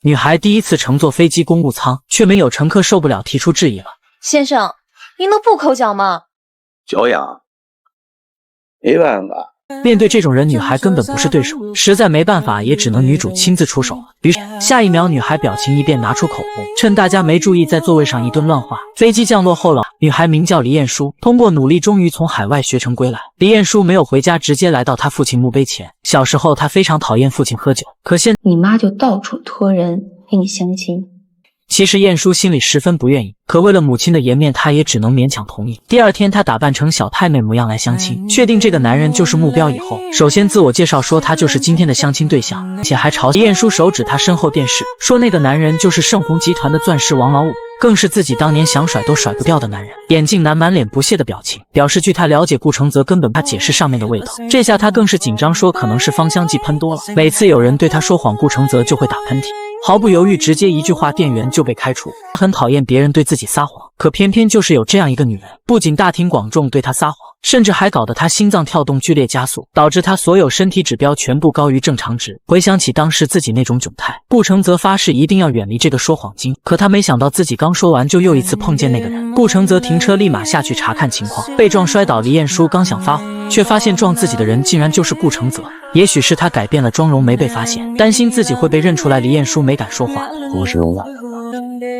女孩第一次乘坐飞机公务舱，却没有乘客受不了提出质疑了。先生，您能不抠脚吗？脚痒，没办法。面对这种人，女孩根本不是对手，实在没办法，也只能女主亲自出手了。于是下一秒，女孩表情一变，拿出口红，趁大家没注意，在座位上一顿乱画。飞机降落后了，女孩名叫黎艳舒，通过努力，终于从海外学成归来。黎艳舒没有回家，直接来到她父亲墓碑前。小时候，她非常讨厌父亲喝酒，可现你妈就到处托人给你相亲。其实晏殊心里十分不愿意，可为了母亲的颜面，她也只能勉强同意。第二天，她打扮成小太妹模样来相亲，确定这个男人就是目标以后，首先自我介绍说他就是今天的相亲对象，且还嘲笑晏殊手指他身后电视，说那个男人就是盛虹集团的钻石王老五，更是自己当年想甩都甩不掉的男人。眼镜男满脸不屑的表情，表示据他了解，顾承泽根本不解释上面的味道。这下他更是紧张，说可能是芳香剂喷多了，每次有人对他说谎，顾承泽就会打喷嚏。毫不犹豫，直接一句话，店员就被开除。很讨厌别人对自己撒谎，可偏偏就是有这样一个女人，不仅大庭广众对他撒谎，甚至还搞得他心脏跳动剧烈加速，导致他所有身体指标全部高于正常值。回想起当时自己那种窘态，顾承泽发誓一定要远离这个说谎精。可他没想到自己刚说完，就又一次碰见那个人。顾承泽停车，立马下去查看情况，被撞摔倒。黎艳舒刚想发火，却发现撞自己的人竟然就是顾承泽。也许是他改变了妆容没被发现，担心自己会被认出来，黎艳舒没敢说话。不是用了。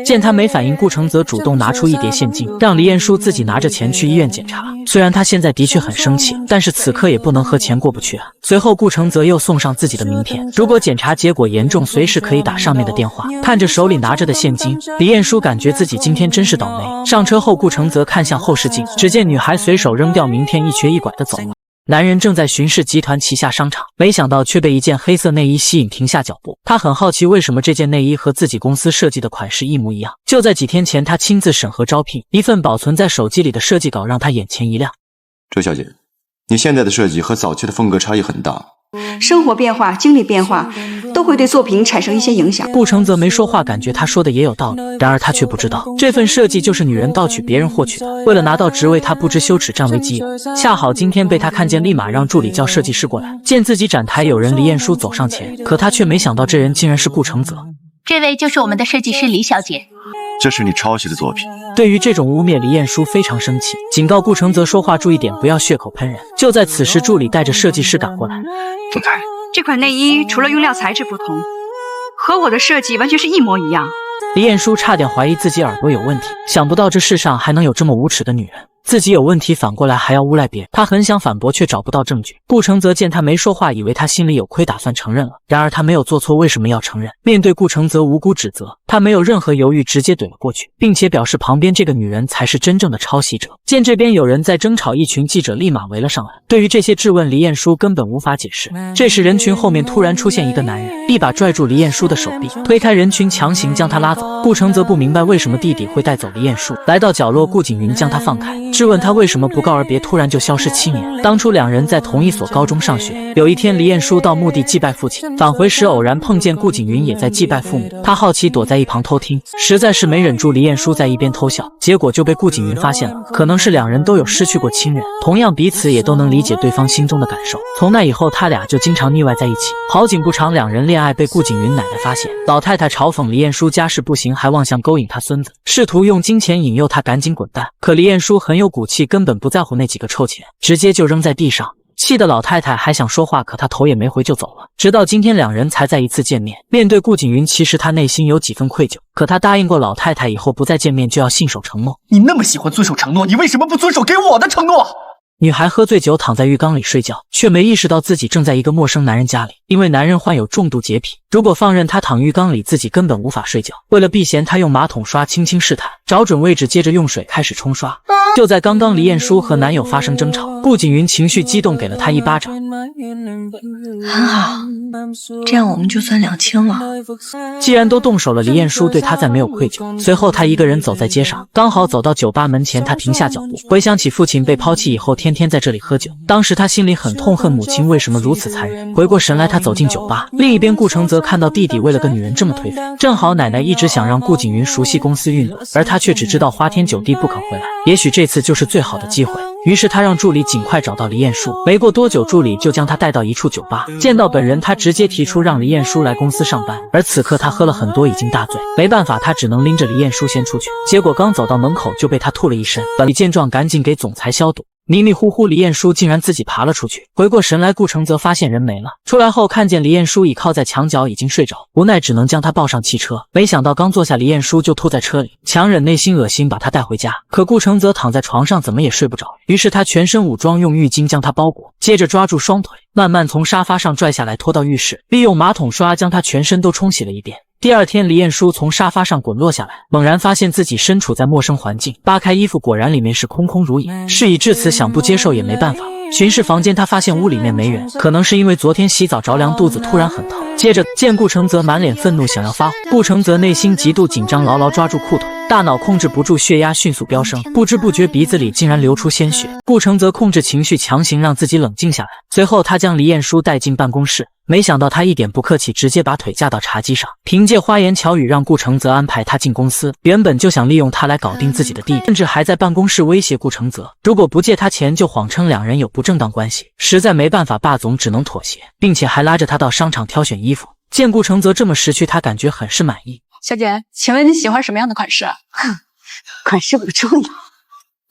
见他没反应，顾承泽主动拿出一叠现金，让黎艳舒自己拿着钱去医院检查。虽然他现在的确很生气，但是此刻也不能和钱过不去啊。随后顾承泽又送上自己的名片，如果检查结果严重，随时可以打上面的电话。看着手里拿着的现金，黎艳舒感觉自己今天真是倒霉。上车后，顾承泽看向后视镜，只见女孩随手扔掉名片，一瘸一拐地走了。男人正在巡视集团旗下商场，没想到却被一件黑色内衣吸引，停下脚步。他很好奇为什么这件内衣和自己公司设计的款式一模一样。就在几天前，他亲自审核招聘，一份保存在手机里的设计稿让他眼前一亮。周小姐，你现在的设计和早期的风格差异很大。生活变化、经历变化，都会对作品产生一些影响。顾承泽没说话，感觉他说的也有道理，然而他却不知道，这份设计就是女人盗取别人获取的。为了拿到职位，他不知羞耻，占为己有。恰好今天被他看见，立马让助理叫设计师过来。见自己展台有人，黎艳舒走上前，可他却没想到这人竟然是顾承泽。这位就是我们的设计师李小姐。这是你抄袭的作品。对于这种污蔑，黎艳舒非常生气，警告顾承泽说话注意点，不要血口喷人。就在此时，助理带着设计师赶过来。总裁，这款内衣除了用料材质不同，和我的设计完全是一模一样。黎艳舒差点怀疑自己耳朵有问题，想不到这世上还能有这么无耻的女人。自己有问题，反过来还要诬赖别人。他很想反驳，却找不到证据。顾承泽见他没说话，以为他心里有亏，打算承认了。然而他没有做错，为什么要承认？面对顾承泽无辜指责，他没有任何犹豫，直接怼了过去，并且表示旁边这个女人才是真正的抄袭者。见这边有人在争吵，一群记者立马围了上来。对于这些质问，黎艳舒根本无法解释。这时人群后面突然出现一个男人，一把拽住黎艳舒的手臂，推开人群，强行将她拉走。顾承泽不明白为什么弟弟会带走黎艳舒，来到角落，顾景云将她放开，质问他为什么不告而别，突然就消失7年。当初两人在同一所高中上学，有一天黎艳舒到墓地祭拜父亲，返回时偶然碰见顾景云也在祭拜父母，他好奇躲在一旁偷听，实在是没忍住，黎艳舒在一边偷笑，结果就被顾景云发现了。可能是两人都有失去过亲人，同样彼此也都能理解对方心中的感受。从那以后，他俩就经常腻歪在一起。好景不长，两人恋爱被顾景云奶奶发现，老太太嘲讽黎艳舒家世不行，还妄想勾引她孙子，试图用金钱引诱她赶紧滚蛋。可黎艳舒很有骨气，根本不在乎那几个臭钱，直接就扔在地上。气得老太太还想说话，可她头也没回就走了。直到今天两人才再一次见面。面对顾景云，其实她内心有几分愧疚，可她答应过老太太以后不再见面就要信守承诺。你那么喜欢遵守承诺，你为什么不遵守给我的承诺？女孩喝醉酒躺在浴缸里睡觉，却没意识到自己正在一个陌生男人家里。因为男人患有重度洁癖，如果放任她躺浴缸里，自己根本无法睡觉。为了避嫌，她用马桶刷轻轻试探，找准位置，接着用水开始冲刷。就在刚刚，黎艳舒和男友发生争吵，顾景云情绪激动，给了她一巴掌。很好，这样我们就算两清了。既然都动手了，黎艳舒对他再没有愧疚。随后她一个人走在街上，刚好走到酒吧门前，她停下脚步，回想起父亲被抛弃以后天天在这里喝酒，当时她心里很痛恨母亲为什么如此残忍。回过神来，她走进酒吧，另一边顾承泽看到弟弟为了个女人这么颓废，正好奶奶一直想让顾景云熟悉公司运作，而他却只知道花天酒地不肯回来。也许这次就是最好的机会。于是他让助理尽快找到黎彦书。没过多久，助理就将他带到一处酒吧，见到本人，他直接提出让黎彦书来公司上班。而此刻他喝了很多，已经大醉，没办法，他只能拎着黎彦书先出去。结果刚走到门口就被他吐了一身。本理见状，赶紧给总裁消毒。迷迷糊糊，黎彦书竟然自己爬了出去。回过神来，顾承泽发现人没了。出来后看见黎彦书倚靠在墙角已经睡着，无奈只能将他抱上汽车。没想到刚坐下，黎彦书就吐在车里，强忍内心恶心把他带回家。可顾承泽躺在床上怎么也睡不着，于是他全身武装，用浴巾将他包裹，接着抓住双腿，慢慢从沙发上拽下来，拖到浴室，利用马桶刷将他全身都冲洗了一遍。第二天，黎彦书从沙发上滚落下来，猛然发现自己身处在陌生环境，扒开衣服，果然里面是空空如也。事已至此，想不接受也没办法。巡视房间，他发现屋里面没人，可能是因为昨天洗澡着凉，肚子突然很疼。接着见顾承泽满脸愤怒，想要发火，顾承泽内心极度紧张，牢牢抓住裤腿，大脑控制不住，血压迅速飙升，不知不觉鼻子里竟然流出鲜血。顾承泽控制情绪，强行让自己冷静下来。随后他将黎彦书带进办公室，没想到他一点不客气，直接把腿架到茶几上，凭借花言巧语让顾承泽安排他进公司。原本就想利用他来搞定自己的弟弟，甚至还在办公室威胁顾承泽，如果不借他钱就谎称两人有不正当关系。实在没办法，霸总只能妥协，并且还拉着他到商场挑选衣服。见顾承泽这么识趣，他感觉很是满意。小姐，请问你喜欢什么样的款式？款式不重要，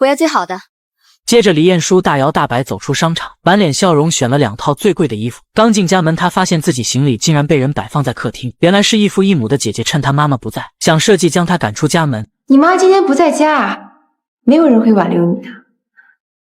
我要最好的。接着黎彦书大摇大摆走出商场，满脸笑容，选了2套最贵的衣服。刚进家门，他发现自己行李竟然被人摆放在客厅，原来是异父异母的姐姐趁他妈妈不在，想设计将他赶出家门。你妈今天不在家，没有人会挽留你的，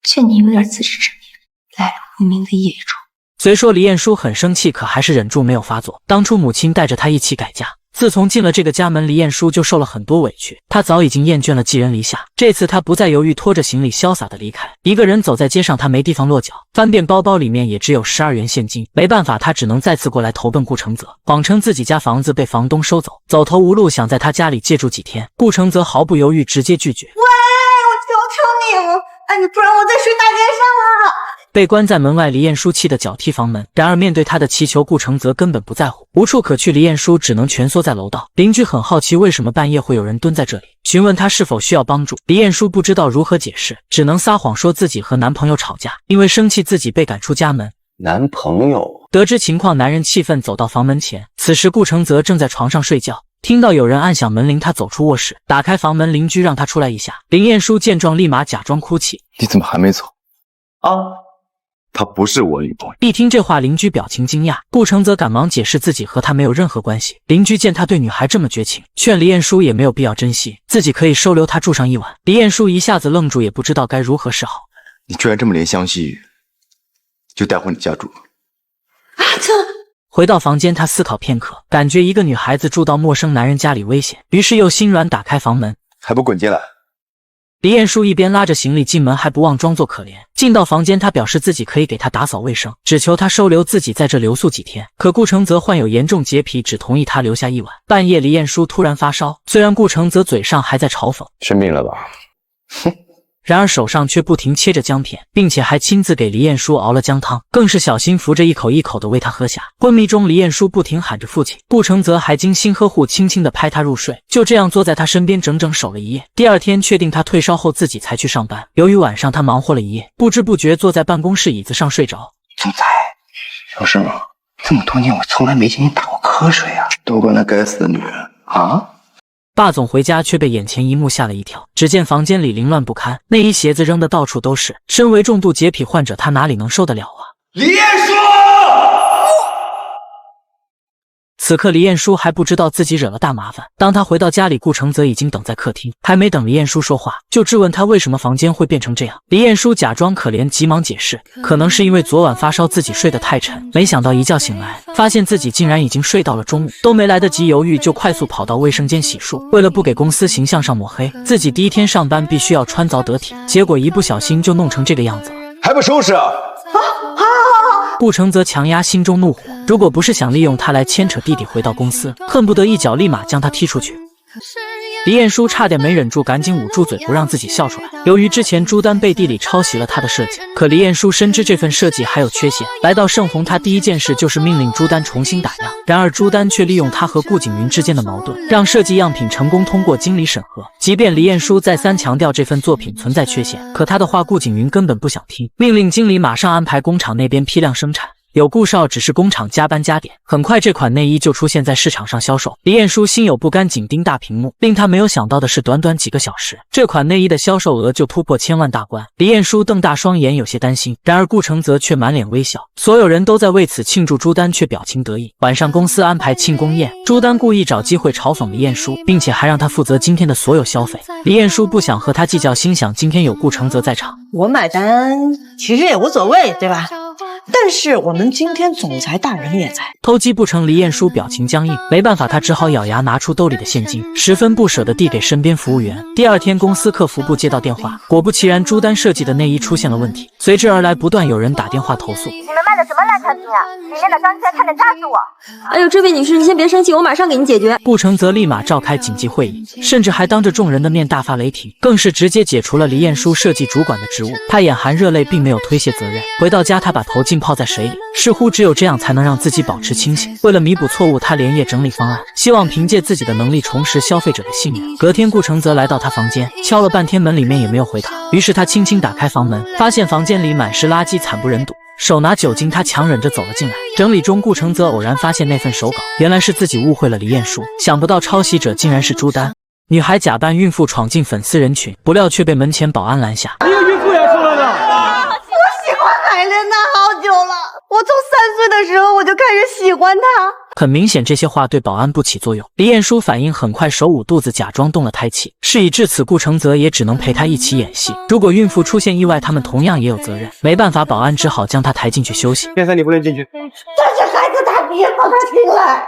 劝你有点自知之明，来路不明的野种。虽说黎彦书很生气，可还是忍住没有发作。当初母亲带着他一起改嫁，自从进了这个家门，黎彦书就受了很多委屈，他早已经厌倦了寄人篱下。这次他不再犹豫，拖着行李潇洒的离开。一个人走在街上，他没地方落脚，翻遍包包里面也只有12元现金。没办法，他只能再次过来投奔顾承泽，谎称自己家房子被房东收走，走投无路，想在他家里借住几天。顾承泽毫不犹豫，直接拒绝。喂，我求求你了，你不然我在睡大街上了。被关在门外，黎彦书气得脚踢房门。然而面对他的祈求，顾承泽根本不在乎，无处可去，黎彦书只能蜷缩在楼道。邻居很好奇为什么半夜会有人蹲在这里，询问他是否需要帮助。黎彦书不知道如何解释，只能撒谎说自己和男朋友吵架，因为生气自己被赶出家门。男朋友？得知情况，男人气愤走到房门前，此时顾承泽正在床上睡觉。听到有人按响门铃，他走出卧室，打开房门，邻居让他出来一下。黎彦书见状立马假装哭泣。你怎么还没走？她不是我女朋友。一听这话，邻居表情惊讶，顾承泽赶忙解释自己和他没有任何关系。邻居见他对女孩这么绝情，劝黎彦书也没有必要珍惜，自己可以收留她住上一晚。黎彦书一下子愣住，也不知道该如何是好。你居然这么怜香惜玉，就带回你家住。回到房间，他思考片刻，感觉一个女孩子住到陌生男人家里危险，于是又心软打开房门。还不滚进来！黎彦书一边拉着行李进门，还不忘装作可怜。进到房间，他表示自己可以给他打扫卫生，只求他收留自己在这留宿几天。可顾承泽患有严重洁癖，只同意他留下一晚。半夜，黎彦书突然发烧，虽然顾承泽嘴上还在嘲讽生病了吧？哼。然而手上却不停切着姜片，并且还亲自给黎彦书熬了姜汤，更是小心扶着一口一口的喂他喝下。昏迷中，黎彦书不停喊着父亲，顾承泽还精心呵护，轻轻地拍他入睡，就这样坐在他身边整整守了一夜。第二天确定他退烧后，自己才去上班。由于晚上他忙活了一夜，不知不觉坐在办公室椅子上睡着。总裁，有事吗？这么多年我从来没见你打过瞌睡啊！都怪那该死的女人啊！霸总回家却被眼前一幕吓了一跳，只见房间里凌乱不堪，内衣鞋子扔得到处都是。身为重度洁癖患者，他哪里能受得了啊？黎彦书！此刻黎彦书还不知道自己惹了大麻烦。当他回到家里，顾承泽已经等在客厅，还没等黎彦书说话，就质问他为什么房间会变成这样。黎彦书假装可怜，急忙解释，可能是因为昨晚发烧，自己睡得太沉，没想到一觉醒来，发现自己竟然已经睡到了中午，都没来得及犹豫，就快速跑到卫生间洗漱。为了不给公司形象上抹黑，自己第一天上班必须要穿凿得体，结果一不小心就弄成这个样子了，还不收拾啊！顾承泽强压心中怒火，如果不是想利用他来牵扯弟弟回到公司，恨不得一脚立马将他踢出去。可是李彦书差点没忍住，赶紧捂住嘴不让自己笑出来。由于之前朱丹背地里抄袭了他的设计，可李彦书深知这份设计还有缺陷。来到盛虹，他第一件事就是命令朱丹重新打样。然而朱丹却利用他和顾景云之间的矛盾，让设计样品成功通过经理审核。即便李彦书再三强调这份作品存在缺陷，可他的话顾景云根本不想听，命令经理马上安排工厂那边批量生产。有顾少只是工厂加班加点，很快这款内衣就出现在市场上销售。李彦书心有不甘，紧盯大屏幕。令他没有想到的是，短短几个小时，这款内衣的销售额就突破1000万大关。李彦书瞪大双眼，有些担心。然而顾承泽却满脸微笑，所有人都在为此庆祝，朱丹却表情得意。晚上公司安排庆功宴，朱丹故意找机会嘲讽李彦书，并且还让他负责今天的所有消费。李彦书不想和他计较，心想今天有顾承泽在场，我买单其实也无所谓，对吧？但是我们今天总裁大人也在。偷鸡不成，李彦书表情僵硬，没办法，他只好咬牙拿出兜里的现金，十分不舍地递给身边服务员。第二天，公司客服部接到电话，果不其然，朱丹设计的内衣出现了问题，随之而来不断有人打电话投诉。你们卖的什么烂产品啊！里面的脏钱差点炸死我！哎呦，这位女士，你先别生气，我马上给你解决。顾承泽立马召开紧急会议，甚至还当着众人的面大发雷霆，更是直接解除了李彦书设计主管的职务。他眼含热泪，并没有推卸责任。回到家，他把头浸泡在水里，似乎只有这样才能让自己保持清醒。为了弥补错误，他连夜整理方案，希望凭借自己的能力重拾消费者的信任。隔天，顾承泽来到他房间，敲了半天门里面也没有回答，于是他轻轻打开房门，发现房间里满是垃圾，惨不忍睹。手拿酒精，他强忍着走了进来。整理中，顾承泽偶然发现那份手稿，原来是自己误会了李彦书，想不到抄袭者竟然是朱丹。女孩假扮孕妇闯进粉丝人群，不料却被门前保安拦下。那个孕妇也出来了。我喜欢海莲娜好久了，我从3岁的时候我就开始喜欢她。很明显，这些话对保安不起作用。李彦书反应很快，手捂肚子，假装动了胎气。事已至此，顾承泽也只能陪他一起演戏。如果孕妇出现意外，他们同样也有责任。没办法，保安只好将她抬进去休息。先生，你不能进去。但是孩子他爹，放他进来。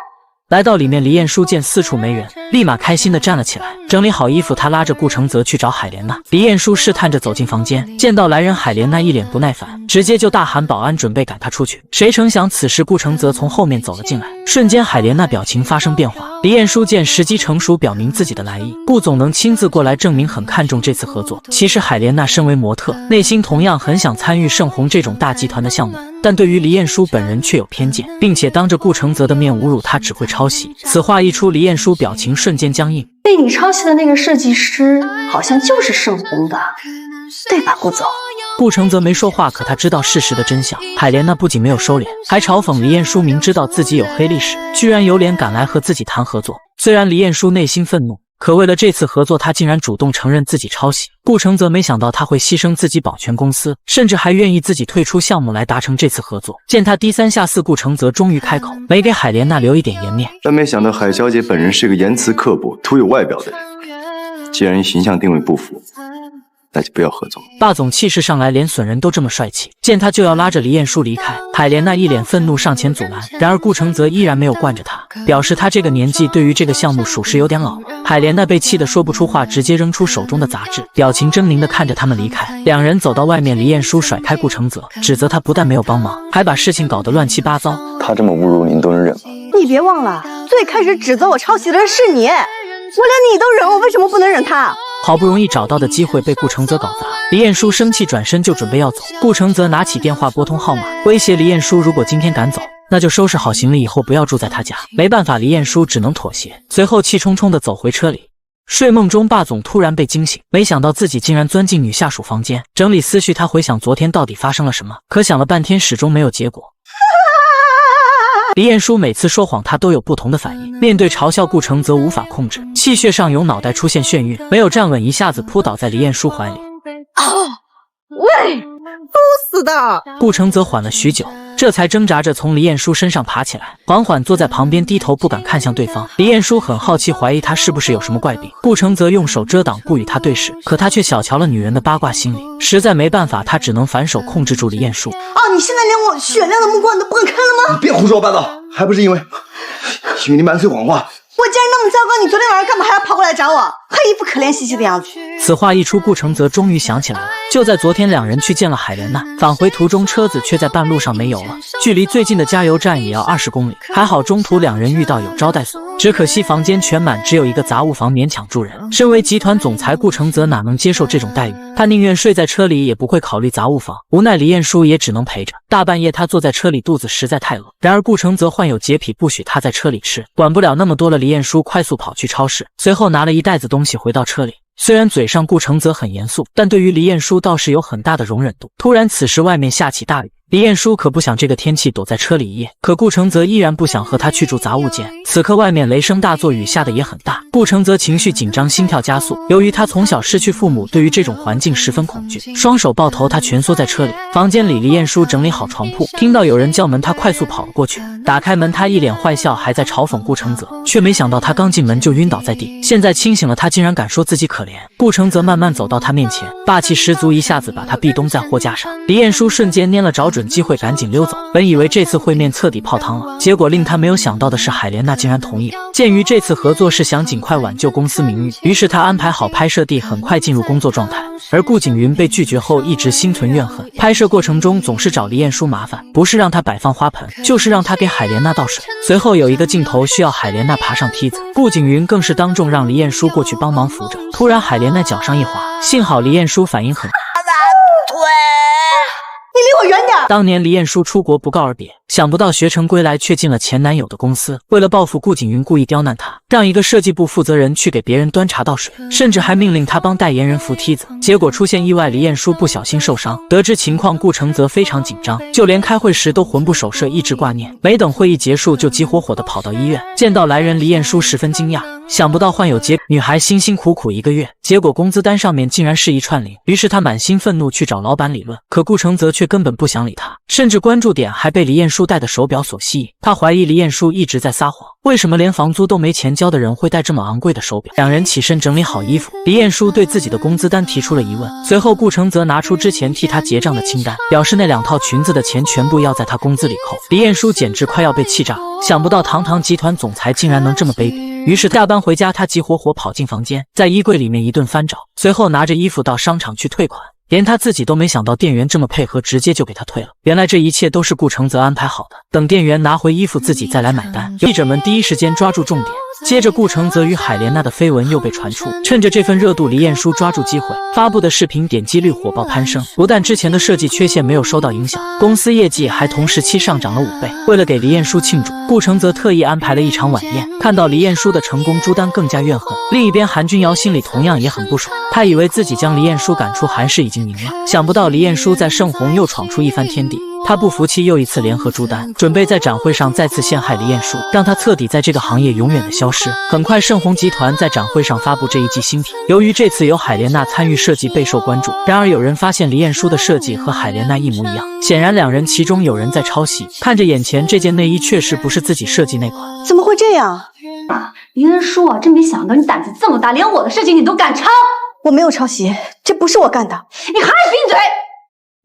来到里面，李彦书见四处没人，立马开心地站了起来。整理好衣服，他拉着顾承泽去找海莲娜。李彦书试探着走进房间，见到来人，海莲娜一脸不耐烦，直接就大喊保安，准备赶他出去。谁成想此时顾承泽从后面走了进来，瞬间海莲娜表情发生变化。李彦书见时机成熟，表明自己的来意，顾总能亲自过来证明很看重这次合作。其实海莲娜身为模特，内心同样很想参与盛虹这种大集团的项目，但对于李彦书本人却有偏见，并且当着顾承泽的面侮辱他只会抄袭。此话一出，李彦书表情瞬间僵硬。被你抄袭的那个设计师好像就是盛虹的，对吧，顾总？顾承泽没说话，可他知道事实的真相。海莲娜不仅没有收敛，还嘲讽李彦书明知道自己有黑历史，居然有脸赶来和自己谈合作。虽然李彦书内心愤怒，可为了这次合作，他竟然主动承认自己抄袭。顾承泽没想到他会牺牲自己保全公司，甚至还愿意自己退出项目来达成这次合作。见他低三下四，顾承泽终于开口，没给海莲娜留一点颜面。但没想到海小姐本人是个言辞刻薄、徒有外表的人。既然与形象定位不符，那就不要合作。霸总气势上来，连损人都这么帅气。见他就要拉着李彦书离开，海莲娜一脸愤怒上前阻拦，然而顾承泽依然没有惯着他，表示他这个年纪对于这个项目属实有点老了。海莲娜被气得说不出话，直接扔出手中的杂志，表情狰狞地看着他们离开。两人走到外面，李彦书甩开顾承泽，指责他不但没有帮忙，还把事情搞得乱七八糟。他这么侮辱你，你都能忍吗？你别忘了，最开始指责我抄袭的是你，我连你都忍，我为什么不能忍他？好不容易找到的机会被顾承泽搞砸，李彦书生气转身就准备要走。顾承泽拿起电话拨通号码，威胁李彦书如果今天赶走，那就收拾好行李，以后不要住在他家。没办法，李彦书只能妥协，随后气冲冲地走回车里。睡梦中，霸总突然被惊醒，没想到自己竟然钻进女下属房间。整理思绪，他回想昨天到底发生了什么，可想了半天始终没有结果。李彦书每次说谎，他都有不同的反应。面对嘲笑，顾承泽无法控制，气血上涌，脑袋出现眩晕，没有站稳，一下子扑倒在李彦书怀里。喂，都死的！顾承泽缓了许久，这才挣扎着从李彦书身上爬起来，缓缓坐在旁边，低头不敢看向对方。李彦书很好奇，怀疑他是不是有什么怪病。顾承泽用手遮挡，不与他对视，可他却小瞧了女人的八卦心理，实在没办法，他只能反手控制住李彦书。你现在连我雪亮的目光都不敢看了吗？你别胡说八道，还不是因为你满嘴谎话，我既然那么糟糕，你昨天晚上干嘛还要跑过来找我？还一副可怜兮兮的样子。此话一出，顾承泽终于想起来了。就在昨天，两人去见了海莲娜，返回途中车子却在半路上没油了，距离最近的加油站也要20公里。还好中途两人遇到有招待所，只可惜房间全满，只有一个杂物房勉强住人。身为集团总裁，顾承泽哪能接受这种待遇？他宁愿睡在车里，也不会考虑杂物房。无奈李彦书也只能陪着。大半夜他坐在车里，肚子实在太饿。然而顾承泽患有洁癖，不许他在车里吃，管不了那么多了。李彦书快速跑去超市，随后拿了一袋子东西回到车里。虽然嘴上顾承泽很严肃，但对于李彦书倒是有很大的容忍度。突然此时外面下起大雨，李彦书可不想这个天气躲在车里一夜，可顾承泽依然不想和他去住杂物间。此刻外面雷声大作，雨下的也很大，顾承泽情绪紧张，心跳加速。由于他从小失去父母，对于这种环境十分恐惧，双手抱头，他蜷缩在车里。房间里，李彦书整理好床铺，听到有人叫门，他快速跑了过去。打开门，他一脸坏笑，还在嘲讽顾承泽，却没想到他刚进门就晕倒在地。现在清醒了，他竟然敢说自己可怜。顾承泽慢慢走到他面前，霸气十足，一下子把他壁咚在货架上。李彦书瞬间拈了找准机会，赶紧溜走。本以为这次会面彻底泡汤了，结果令他没有想到的是，海莲娜竟然同意了。鉴于这次合作是想尽快挽救公司名誉，于是他安排好拍摄地，很快进入工作状态。而顾景云被拒绝后一直心存怨恨，拍摄过程中总是找李彦书麻烦，不是让他摆放花盆，就是让他给海莲娜倒水。随后有一个镜头需要海莲娜爬上梯子，顾景云更是当众让李彦书过去帮忙扶着。突然海莲娜脚上一滑，幸好李彦书反应很快。你离我远点！当年李彦书出国不告而别，想不到学成归来却进了前男友的公司。为了报复，顾景云故意刁难他，让一个设计部负责人去给别人端茶倒水，甚至还命令他帮代言人扶梯子。结果出现意外，李彦书不小心受伤。得知情况，顾承泽非常紧张，就连开会时都魂不守舍，一直挂念。没等会议结束，就急火火地跑到医院。见到来人，李彦书十分惊讶，想不到患有洁癖女孩辛辛苦苦1个月，结果工资单上面竟然是一串零。于是他满心愤怒去找老板理论，可顾承泽却根本不想理他，甚至关注点还被李彦书戴的手表所吸引。他怀疑李彦书一直在撒谎，为什么连房租都没钱交的人会戴这么昂贵的手表？两人起身整理好衣服，李彦书对自己的工资单提出了疑问。随后顾承泽拿出之前替他结账的清单，表示那2套裙子的钱全部要在他工资里扣。李彦书简直快要被气炸，想不到堂堂集团总裁竟然能这么卑鄙。于是下班回家，他急火火跑进房间，在衣柜里面一顿翻找，随后拿着衣服到商场去退款。连他自己都没想到店员这么配合，直接就给他退了。原来这一切都是顾承泽安排好的，等店员拿回衣服自己再来买单。记者们第一时间抓住重点，接着顾承泽与海莲娜的绯闻又被传出。趁着这份热度，李彦书抓住机会发布的视频点击率火爆攀升，不但之前的设计缺陷没有受到影响，公司业绩还同时期上涨了5倍。为了给李彦书庆祝，顾承泽特意安排了一场晚宴。看到李彦书的成功，朱丹更加怨恨。另一边韩君瑶心里同样也很不爽，他以为自己将李彦书赶出韩氏已经赢了，想不到李彦书在盛虹又闯出一番天地。他不服气，又一次联合朱丹，准备在展会上再次陷害李彦书，让他彻底在这个行业永远的消失。很快盛虹集团在展会上发布这一季新品，由于这次有海莲娜参与设计备受关注。然而有人发现李彦书的设计和海莲娜一模一样，显然两人其中有人在抄袭。看着眼前这件内衣确实不是自己设计那款，怎么会这样？李彦书啊，真没想到你胆子这么大，连我的设计你都敢抄！我没有抄袭，这不是我干的。你还是闭嘴！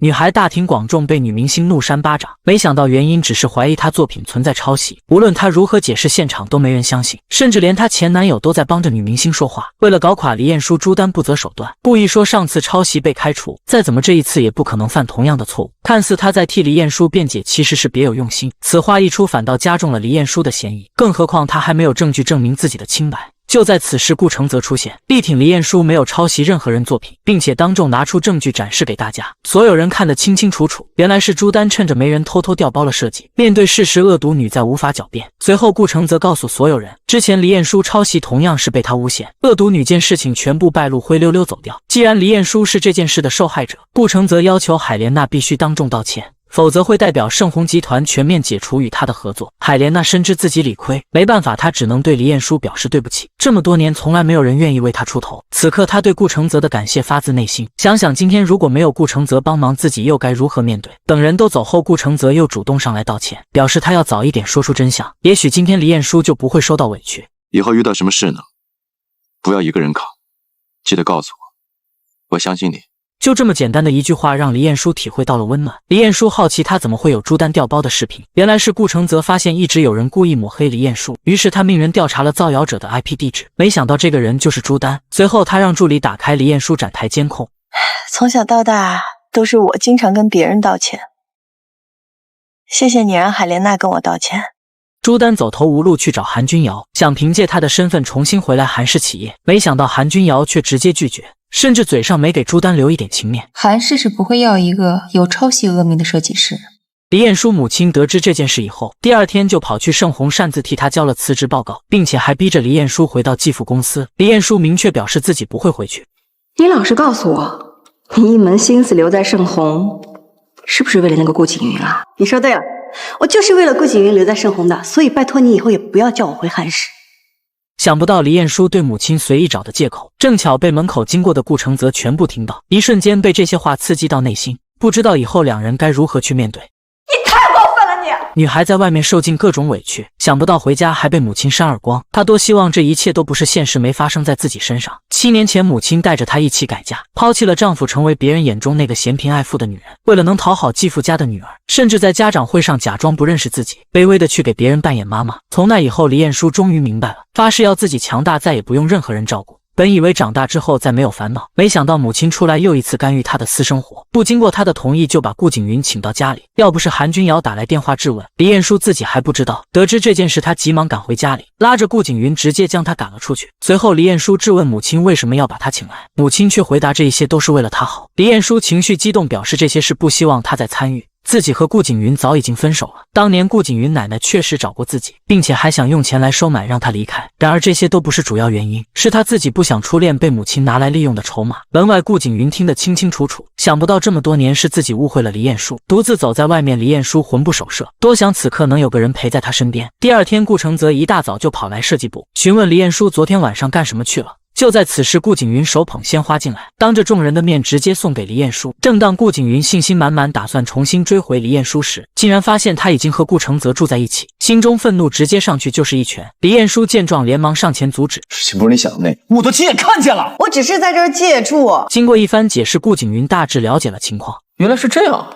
女孩大庭广众被女明星怒扇巴掌，没想到原因只是怀疑她作品存在抄袭。无论她如何解释，现场都没人相信，甚至连她前男友都在帮着女明星说话。为了搞垮李彦书，朱丹不择手段，故意说上次抄袭被开除，再怎么这一次也不可能犯同样的错误。看似他在替李彦书辩解，其实是别有用心。此话一出，反倒加重了李彦书的嫌疑，更何况他还没有证据证明自己的清白。就在此时，顾承泽出现，力挺李彦书没有抄袭任何人作品，并且当众拿出证据展示给大家。所有人看得清清楚楚，原来是朱丹趁着没人偷偷调包了设计。面对事实，恶毒女再无法狡辩。随后顾承泽告诉所有人，之前李彦书抄袭同样是被他诬陷。恶毒女见事情全部败露，灰溜溜走掉。既然李彦书是这件事的受害者，顾承泽要求海莲娜必须当众道歉，否则会代表盛虹集团全面解除与他的合作。海莲娜深知自己理亏，没办法，她只能对李彦书表示对不起。这么多年，从来没有人愿意为她出头。此刻，她对顾承泽的感谢发自内心。想想今天如果没有顾承泽帮忙，自己又该如何面对？等人都走后，顾承泽又主动上来道歉，表示他要早一点说出真相，也许今天李彦书就不会受到委屈。以后遇到什么事呢，不要一个人扛，记得告诉我，我相信你。就这么简单的一句话，让李彦书体会到了温暖。李彦书好奇他怎么会有朱丹调包的视频，原来是顾承泽发现一直有人故意抹黑李彦书，于是他命人调查了造谣者的 IP 地址，没想到这个人就是朱丹。随后他让助理打开李彦书展台监控。从小到大都是我经常跟别人道歉，谢谢你让海莲娜跟我道歉。朱丹走投无路去找韩君瑶，想凭借他的身份重新回来韩氏企业，没想到韩君瑶却直接拒绝，甚至嘴上没给朱丹留一点情面。韩氏是不会要一个有抄袭恶名的设计师。李彦书母亲得知这件事以后，第二天就跑去盛虹擅自替他交了辞职报告，并且还逼着李彦书回到继父公司。李彦书明确表示自己不会回去。你老实告诉我，你一门心思留在盛虹，是不是为了那个顾景云啊？你说对了，我就是为了顾景云留在盛虹的，所以拜托你以后也不要叫我回韩氏。想不到李彦书对母亲随意找的借口，正巧被门口经过的顾承泽全部听到，一瞬间被这些话刺激到内心，不知道以后两人该如何去面对。你太过分了你！女孩在外面受尽各种委屈，想不到回家还被母亲扇耳光。她多希望这一切都不是现实，没发生在自己身上。7年前，母亲带着她一起改嫁，抛弃了丈夫，成为别人眼中那个嫌贫爱富的女人。为了能讨好继父家的女儿，甚至在家长会上假装不认识自己，卑微的去给别人扮演妈妈。从那以后，李彦书终于明白了，发誓要自己强大，再也不用任何人照顾。本以为长大之后再没有烦恼，没想到母亲出来又一次干预她的私生活，不经过她的同意就把顾景云请到家里。要不是韩君瑶打来电话质问，李彦书自己还不知道。得知这件事，他急忙赶回家里，拉着顾景云直接将他赶了出去。随后李彦书质问母亲为什么要把他请来，母亲却回答这一切都是为了他好。李彦书情绪激动，表示这些事不希望他再参与。自己和顾景云早已经分手了，当年顾景云奶奶确实找过自己，并且还想用钱来收买让他离开。然而这些都不是主要原因，是他自己不想初恋被母亲拿来利用的筹码。门外顾景云听得清清楚楚，想不到这么多年是自己误会了李彦书，独自走在外面，李彦书魂不守舍，多想此刻能有个人陪在他身边。第二天，顾承泽一大早就跑来设计部，询问李彦书昨天晚上干什么去了。就在此时，顾景云手捧鲜花进来，当着众人的面直接送给李彦书。正当顾景云信心满满打算重新追回李彦书时，竟然发现他已经和顾承泽住在一起，心中愤怒，直接上去就是一拳。李彦书见状连忙上前阻止，事情不是你想的那样，我的亲眼看见了，我只是在这儿借住。经过一番解释，顾景云大致了解了情况，原来是这样。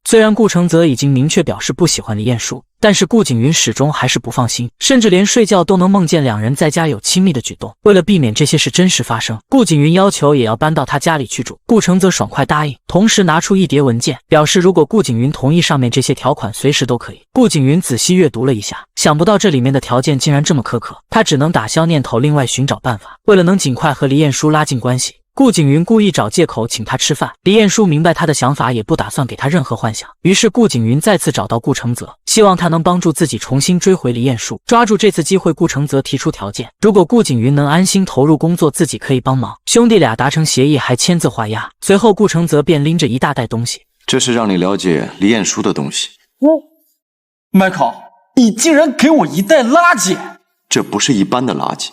虽然顾承泽已经明确表示不喜欢李彦书，但是顾景云始终还是不放心，甚至连睡觉都能梦见两人在家有亲密的举动。为了避免这些事真实发生，顾景云要求也要搬到他家里去住。顾承泽爽快答应，同时拿出一叠文件，表示如果顾景云同意，上面这些条款随时都可以。顾景云仔细阅读了一下，想不到这里面的条件竟然这么苛刻，他只能打消念头，另外寻找办法。为了能尽快和李彦书拉近关系，顾景云故意找借口请他吃饭。李彦书明白他的想法，也不打算给他任何幻想。于是顾景云再次找到顾承泽，希望他能帮助自己重新追回李彦书。抓住这次机会，顾承泽提出条件，如果顾景云能安心投入工作，自己可以帮忙。兄弟俩达成协议，还签字画押。随后顾承泽便拎着一大袋东西，这是让你了解李彦书的东西。麦考，你竟然给我一袋垃圾！这不是一般的垃圾。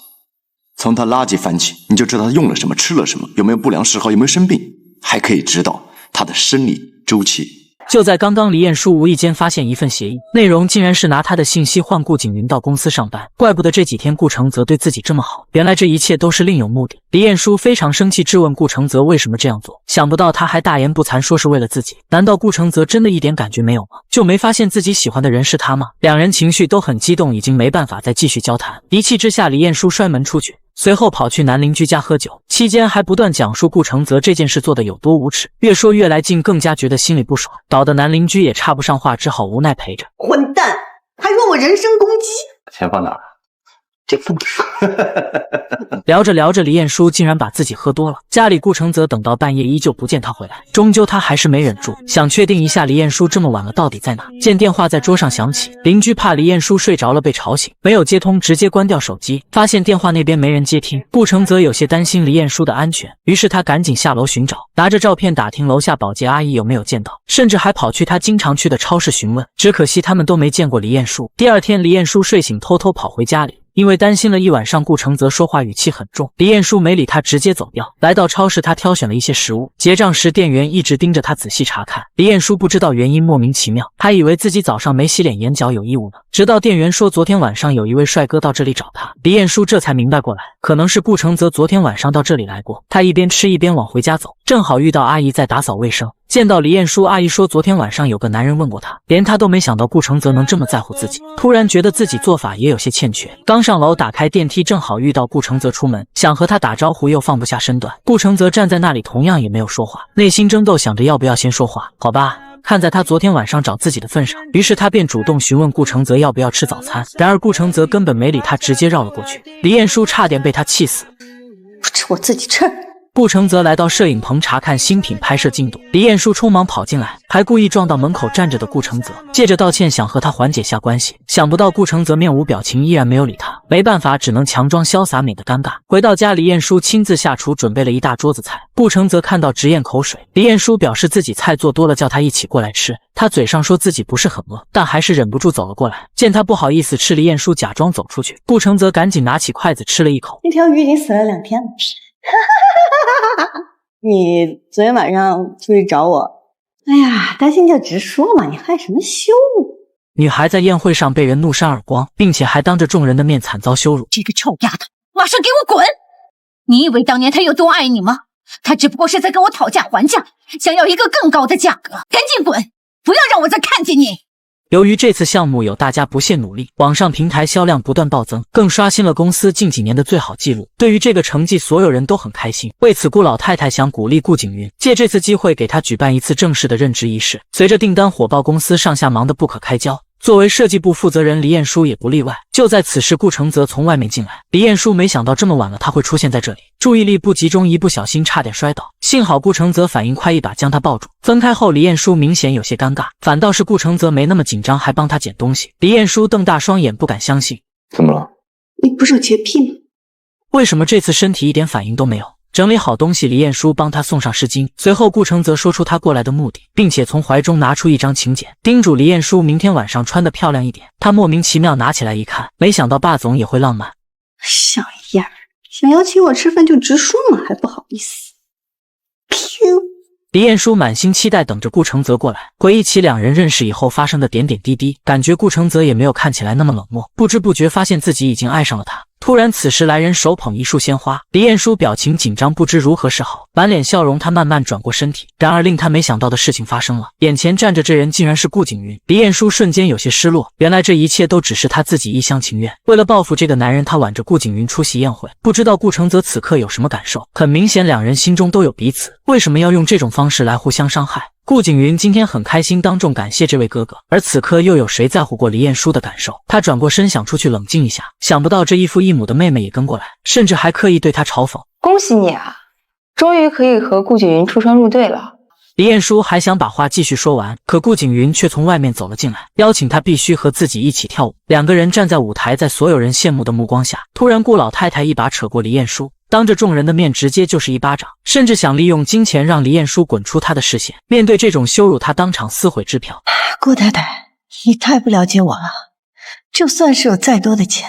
从他垃圾翻起，你就知道他用了什么，吃了什么，有没有不良嗜好，有没有生病，还可以知道他的生理周期。就在刚刚，李彦书无意间发现一份协议，内容竟然是拿他的信息换顾景云到公司上班。怪不得这几天顾承泽对自己这么好，原来这一切都是另有目的。李彦书非常生气，质问顾承泽为什么这样做。想不到他还大言不惭说是为了自己，难道顾承泽真的一点感觉没有吗？就没发现自己喜欢的人是他吗？两人情绪都很激动，已经没办法再继续交谈。一气之下，李彦书摔门出去，随后跑去男邻居家喝酒，期间还不断讲述顾承泽这件事做得有多无耻，越说越来劲，更加觉得心里不爽，搞得男邻居也插不上话，只好无奈陪着。混蛋，还用我人身攻击！钱放哪儿？这么说。聊着聊着，李彦书竟然把自己喝多了。家里顾承泽等到半夜依旧不见他回来，终究他还是没忍住，想确定一下李彦书这么晚了到底在哪。见电话在桌上响起，邻居怕李彦书睡着了被吵醒，没有接通，直接关掉手机。发现电话那边没人接听，顾承泽有些担心李彦书的安全，于是他赶紧下楼寻找，拿着照片打听楼下保洁阿姨有没有见到，甚至还跑去他经常去的超市询问。只可惜他们都没见过李彦书。第二天，李彦书睡醒偷偷跑回家里，因为担心了一晚上，顾承泽说话语气很重。李彦书没理他，直接走掉。来到超市，他挑选了一些食物，结账时店员一直盯着他仔细查看。李彦书不知道原因，莫名其妙，还以为自己早上没洗脸，眼角有异物呢。直到店员说昨天晚上有一位帅哥到这里找他，李彦书这才明白过来，可能是顾承泽昨天晚上到这里来过。他一边吃一边往回家走，正好遇到阿姨在打扫卫生。见到李彦书，阿姨说昨天晚上有个男人问过他，连他都没想到顾承泽能这么在乎自己，突然觉得自己做法也有些欠缺。刚上楼打开电梯，正好遇到顾承泽出门，想和他打招呼又放不下身段。顾承泽站在那里同样也没有说话，内心争斗，想着要不要先说话。好吧，看在他昨天晚上找自己的份上，于是他便主动询问顾承泽要不要吃早餐。然而顾承泽根本没理他，直接绕了过去。李彦书差点被他气死。不吃我自己吃。顾承泽来到摄影棚查看新品拍摄进度，李彦书匆忙跑进来，还故意撞到门口站着的顾承泽，借着道歉想和他缓解下关系。想不到顾承泽面无表情，依然没有理他，没办法，只能强装潇洒，免得尴尬。回到家，李彦书亲自下厨，准备了一大桌子菜。顾承泽看到直咽口水，李彦书表示自己菜做多了，叫他一起过来吃。他嘴上说自己不是很饿，但还是忍不住走了过来。见他不好意思吃，李彦书假装走出去，顾承泽赶紧拿起筷子吃了一口。那条鱼已经死了2天了。你昨天晚上出去找我，哎呀，担心就直说嘛，你害什么羞？女孩在宴会上被人怒扇耳光，并且还当着众人的面惨遭羞辱。这个臭丫头，马上给我滚！你以为当年她有多爱你吗？她只不过是在跟我讨价还价，想要一个更高的价格。赶紧滚，不要让我再看见你！由于这次项目有大家不懈努力，网上平台销量不断暴增，更刷新了公司近几年的最好纪录。对于这个成绩，所有人都很开心。为此，顾老太太想鼓励顾景云，借这次机会给她举办一次正式的任职仪式。随着订单火爆，公司上下忙得不可开交。作为设计部负责人，李彦书也不例外。就在此时，顾承泽从外面进来，李彦书没想到这么晚了他会出现在这里，注意力不集中，一不小心差点摔倒。幸好顾承泽反应快，一把将他抱住。分开后，李彦书明显有些尴尬，反倒是顾承泽没那么紧张，还帮他捡东西。李彦书瞪大双眼，不敢相信。怎么了？你不是有洁癖吗？为什么这次身体一点反应都没有？整理好东西，李彦书帮他送上湿巾。随后顾承泽说出他过来的目的，并且从怀中拿出一张请柬，叮嘱李彦书明天晚上穿得漂亮一点。他莫名其妙拿起来一看，没想到霸总也会浪漫。小样儿，想邀请我吃饭就直说嘛，还不好意思。李彦书满心期待等着顾承泽过来，回忆起两人认识以后发生的点点滴滴，感觉顾承泽也没有看起来那么冷漠，不知不觉发现自己已经爱上了他。突然此时来人手捧一束鲜花，李彦书表情紧张，不知如何是好，满脸笑容。他慢慢转过身体，然而令他没想到的事情发生了，眼前站着这人竟然是顾景云。李彦书瞬间有些失落，原来这一切都只是他自己一厢情愿。为了报复这个男人，他挽着顾景云出席宴会，不知道顾承泽此刻有什么感受。很明显两人心中都有彼此，为什么要用这种方式来互相伤害？顾景云今天很开心，当众感谢这位哥哥，而此刻又有谁在乎过李彦书的感受？他转过身想出去冷静一下，想不到这异父异母的妹妹也跟过来，甚至还刻意对他嘲讽。恭喜你啊，终于可以和顾景云出双入对了。李彦书还想把话继续说完，可顾景云却从外面走了进来，邀请他必须和自己一起跳舞。两个人站在舞台，在所有人羡慕的目光下，突然顾老太太一把扯过李彦书，当着众人的面直接就是一巴掌，甚至想利用金钱让李彦书滚出他的视线。面对这种羞辱，他当场撕毁支票。顾太太，你太不了解我了，就算是有再多的钱，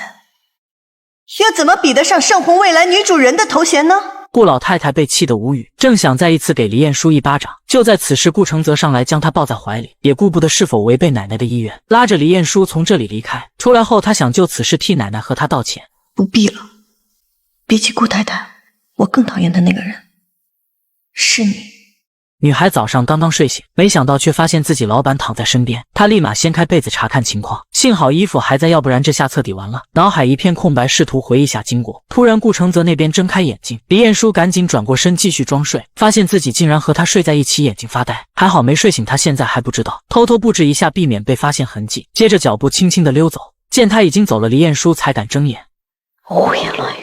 又怎么比得上盛虹未来女主人的头衔呢？顾老太太被气得无语，正想再一次给李彦书一巴掌，就在此时顾承泽上来将她抱在怀里，也顾不得是否违背奶奶的意愿，拉着李彦书从这里离开。出来后，他想就此事替奶奶和他道歉。不必了，比起顾太太，我更讨厌的那个人是你。女孩早上刚刚睡醒，没想到却发现自己老板躺在身边，她立马掀开被子查看情况，幸好衣服还在，要不然这下彻底完了。脑海一片空白，试图回忆下经过。突然顾承泽那边睁开眼睛，李彦书赶紧转过身继续装睡，发现自己竟然和他睡在一起，眼睛发呆。还好没睡醒，他现在还不知道，偷偷布置一下，避免被发现痕迹。接着脚步轻轻的溜走，见他已经走了，李彦书才敢睁眼。胡言乱语，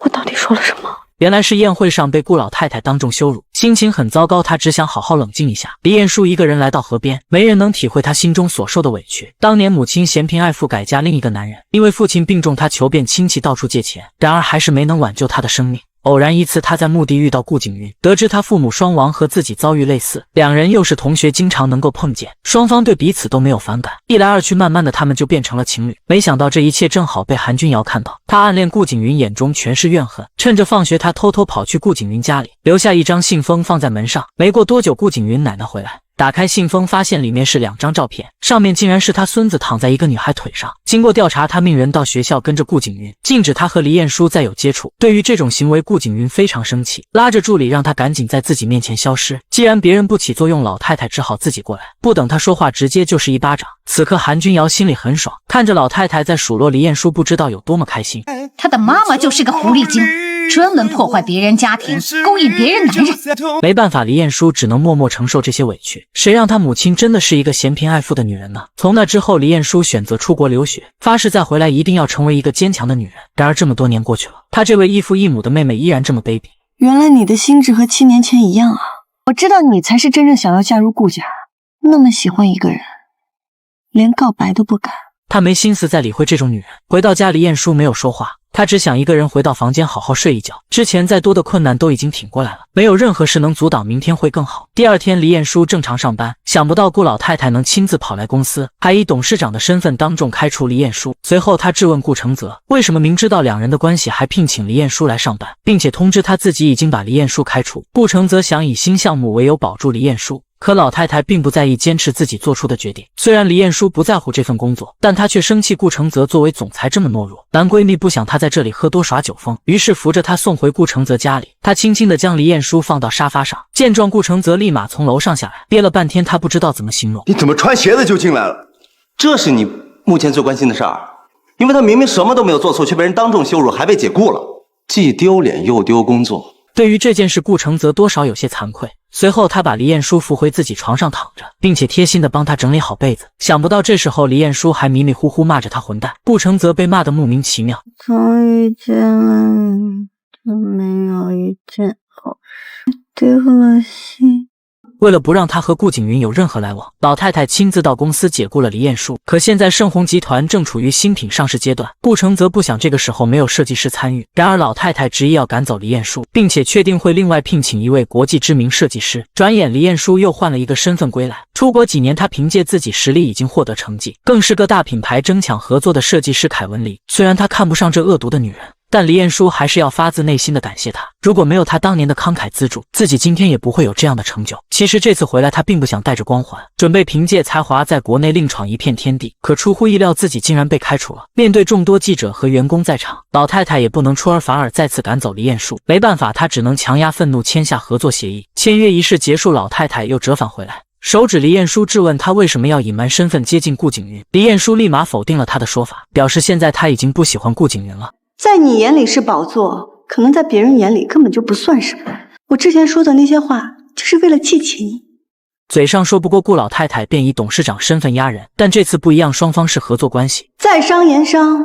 我到底说了什么？原来是宴会上被顾老太太当众羞辱，心情很糟糕，她只想好好冷静一下。李彦书一个人来到河边，没人能体会他心中所受的委屈。当年母亲嫌贫爱富，改嫁另一个男人，因为父亲病重，他求遍亲戚到处借钱，然而还是没能挽救他的生命。偶然一次，他在墓地遇到顾景云，得知他父母双亡和自己遭遇类似，两人又是同学，经常能够碰见，双方对彼此都没有反感，一来二去，慢慢的他们就变成了情侣。没想到这一切正好被韩君瑶看到，他暗恋顾景云，眼中全是怨恨。趁着放学，他偷偷跑去顾景云家里，留下一张信封放在门上。没过多久，顾景云奶奶回来，打开信封，发现里面是2张照片，上面竟然是他孙子躺在一个女孩腿上。经过调查，他命人到学校跟着顾景云，禁止他和黎彦书再有接触。对于这种行为，顾景云非常生气，拉着助理让他赶紧在自己面前消失。既然别人不起作用，老太太只好自己过来。不等他说话，直接就是一巴掌。此刻韩君瑶心里很爽，看着老太太在数落黎彦书，不知道有多么开心。他的妈妈就是个狐狸精，专门破坏别人家庭，勾引别人男人。没办法，黎彦书只能默默承受这些委屈。谁让他母亲真的是一个嫌贫爱富的女人呢？从那之后，黎彦书选择出国留学，发誓再回来一定要成为一个坚强的女人。然而这么多年过去了，她这位异父异母的妹妹依然这么卑鄙。原来你的心智和7年前一样啊！我知道你才是真正想要嫁入顾家，那么喜欢一个人，连告白都不敢。他没心思再理会这种女人。回到家，黎彦书没有说话，他只想一个人回到房间好好睡一觉。之前再多的困难都已经挺过来了，没有任何事能阻挡明天会更好。第二天，黎彦书正常上班，想不到顾老太太能亲自跑来公司，还以董事长的身份当众开除黎彦书。随后他质问顾承泽，为什么明知道两人的关系还聘请黎彦书来上班，并且通知他自己已经把黎彦书开除。顾承泽想以新项目为由保住黎彦书，可老太太并不在意，坚持自己做出的决定。虽然黎彦书不在乎这份工作，但她却生气顾承泽作为总裁这么懦弱。男闺蜜不想她在这里喝多耍酒疯，于是扶着她送回顾承泽家里。她轻轻地将黎彦书放到沙发上，见状顾承泽立马从楼上下来，憋了半天他不知道怎么形容。你怎么穿鞋子就进来了？这是你目前最关心的事儿？因为他明明什么都没有做错，却被人当众羞辱，还被解雇了，既丢脸又丢工作。对于这件事，顾承泽多少有些惭愧。随后他把黎彦书扶回自己床上躺着，并且贴心地帮他整理好被子。想不到这时候黎彦书还迷迷糊糊骂着他混蛋，顾承泽被骂得莫名其妙。终于见了你，就没有一件好事，丢了心。为了不让他和顾景云有任何来往，老太太亲自到公司解雇了黎彦书。可现在盛虹集团正处于新品上市阶段，顾承泽不想这个时候没有设计师参与。然而老太太执意要赶走黎彦书，并且确定会另外聘请一位国际知名设计师。转眼黎彦书又换了一个身份归来，出国几年，他凭借自己实力已经获得成绩，更是各大品牌争抢合作的设计师凯文黎。虽然他看不上这恶毒的女人，但黎彦书还是要发自内心的感谢他。如果没有他当年的慷慨资助，自己今天也不会有这样的成就。其实这次回来，他并不想带着光环，准备凭借才华在国内另闯一片天地。可出乎意料，自己竟然被开除了。面对众多记者和员工在场，老太太也不能出尔反尔，再次赶走黎彦书。没办法，他只能强压愤怒，签下合作协议。签约仪式结束，老太太又折返回来，手指黎彦书质问他为什么要隐瞒身份接近顾景云。黎彦书立马否定了他的说法，表示现在他已经不喜欢顾景云了。在你眼里是宝座，可能在别人眼里根本就不算什么。我之前说的那些话，就是为了气气你。嘴上说不过顾老太太，便以董事长身份压人，但这次不一样，双方是合作关系。在商言商，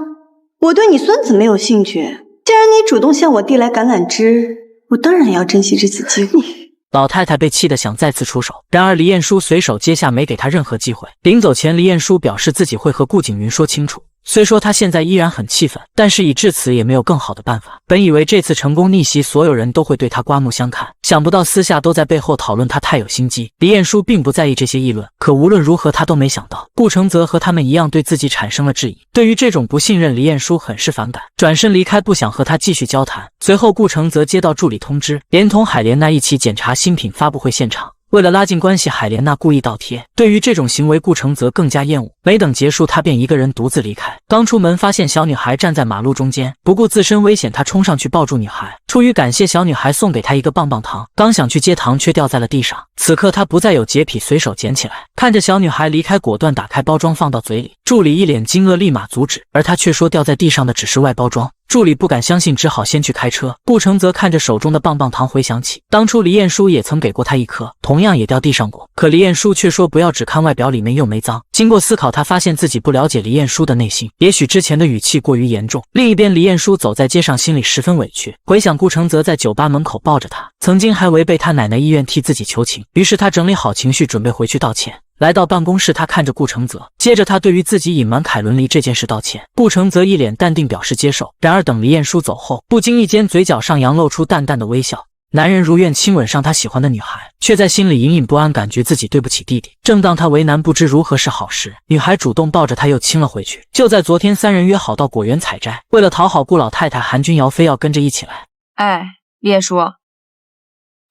我对你孙子没有兴趣，既然你主动向我递来橄榄枝，我当然要珍惜这次机会。老太太被气得想再次出手，然而黎彦书随手接下，没给她任何机会。临走前，黎彦书表示自己会和顾景云说清楚。虽说他现在依然很气愤，但事已至此也没有更好的办法。本以为这次成功逆袭，所有人都会对他刮目相看，想不到私下都在背后讨论他太有心机。黎彦书并不在意这些议论，可无论如何他都没想到顾承泽和他们一样对自己产生了质疑。对于这种不信任，黎彦书很是反感，转身离开，不想和他继续交谈。随后顾承泽接到助理通知，连同海莲娜一起检查新品发布会现场。为了拉近关系，海莲娜故意倒贴。对于这种行为，顾承泽更加厌恶。没等结束，他便一个人独自离开。刚出门，发现小女孩站在马路中间，不顾自身危险，他冲上去抱住女孩。出于感谢，小女孩送给他一个棒棒糖，刚想去接糖，却掉在了地上。此刻他不再有洁癖，随手捡起来，看着小女孩离开，果断打开包装放到嘴里。助理一脸惊愕，立马阻止，而他却说掉在地上的只是外包装。助理不敢相信，只好先去开车。顾承泽看着手中的棒棒糖，回想起当初黎彦书也曾给过他一颗，同样也掉地上过。可黎彦书却说不要只看外表，里面又没脏。经过思考，他发现自己不了解黎彦书的内心，也许之前的语气过于严重。另一边，黎彦书走在街上，心里十分委屈，回想顾承泽在酒吧门口抱着他，曾经还违背他奶奶意愿替自己求情，于是他整理好情绪，准备回去道歉。来到办公室，他看着顾承泽，接着他对于自己隐瞒凯伦离这件事道歉。顾承泽一脸淡定表示接受。然而等黎彦书走后，不经意间嘴角上扬露出淡淡的微笑。男人如愿亲吻上他喜欢的女孩，却在心里隐隐不安，感觉自己对不起弟弟。正当他为难不知如何是好时，女孩主动抱着他又亲了回去。就在昨天，三人约好到果园采摘，为了讨好顾老太太，韩君瑶非要跟着一起来。哎，李彦书，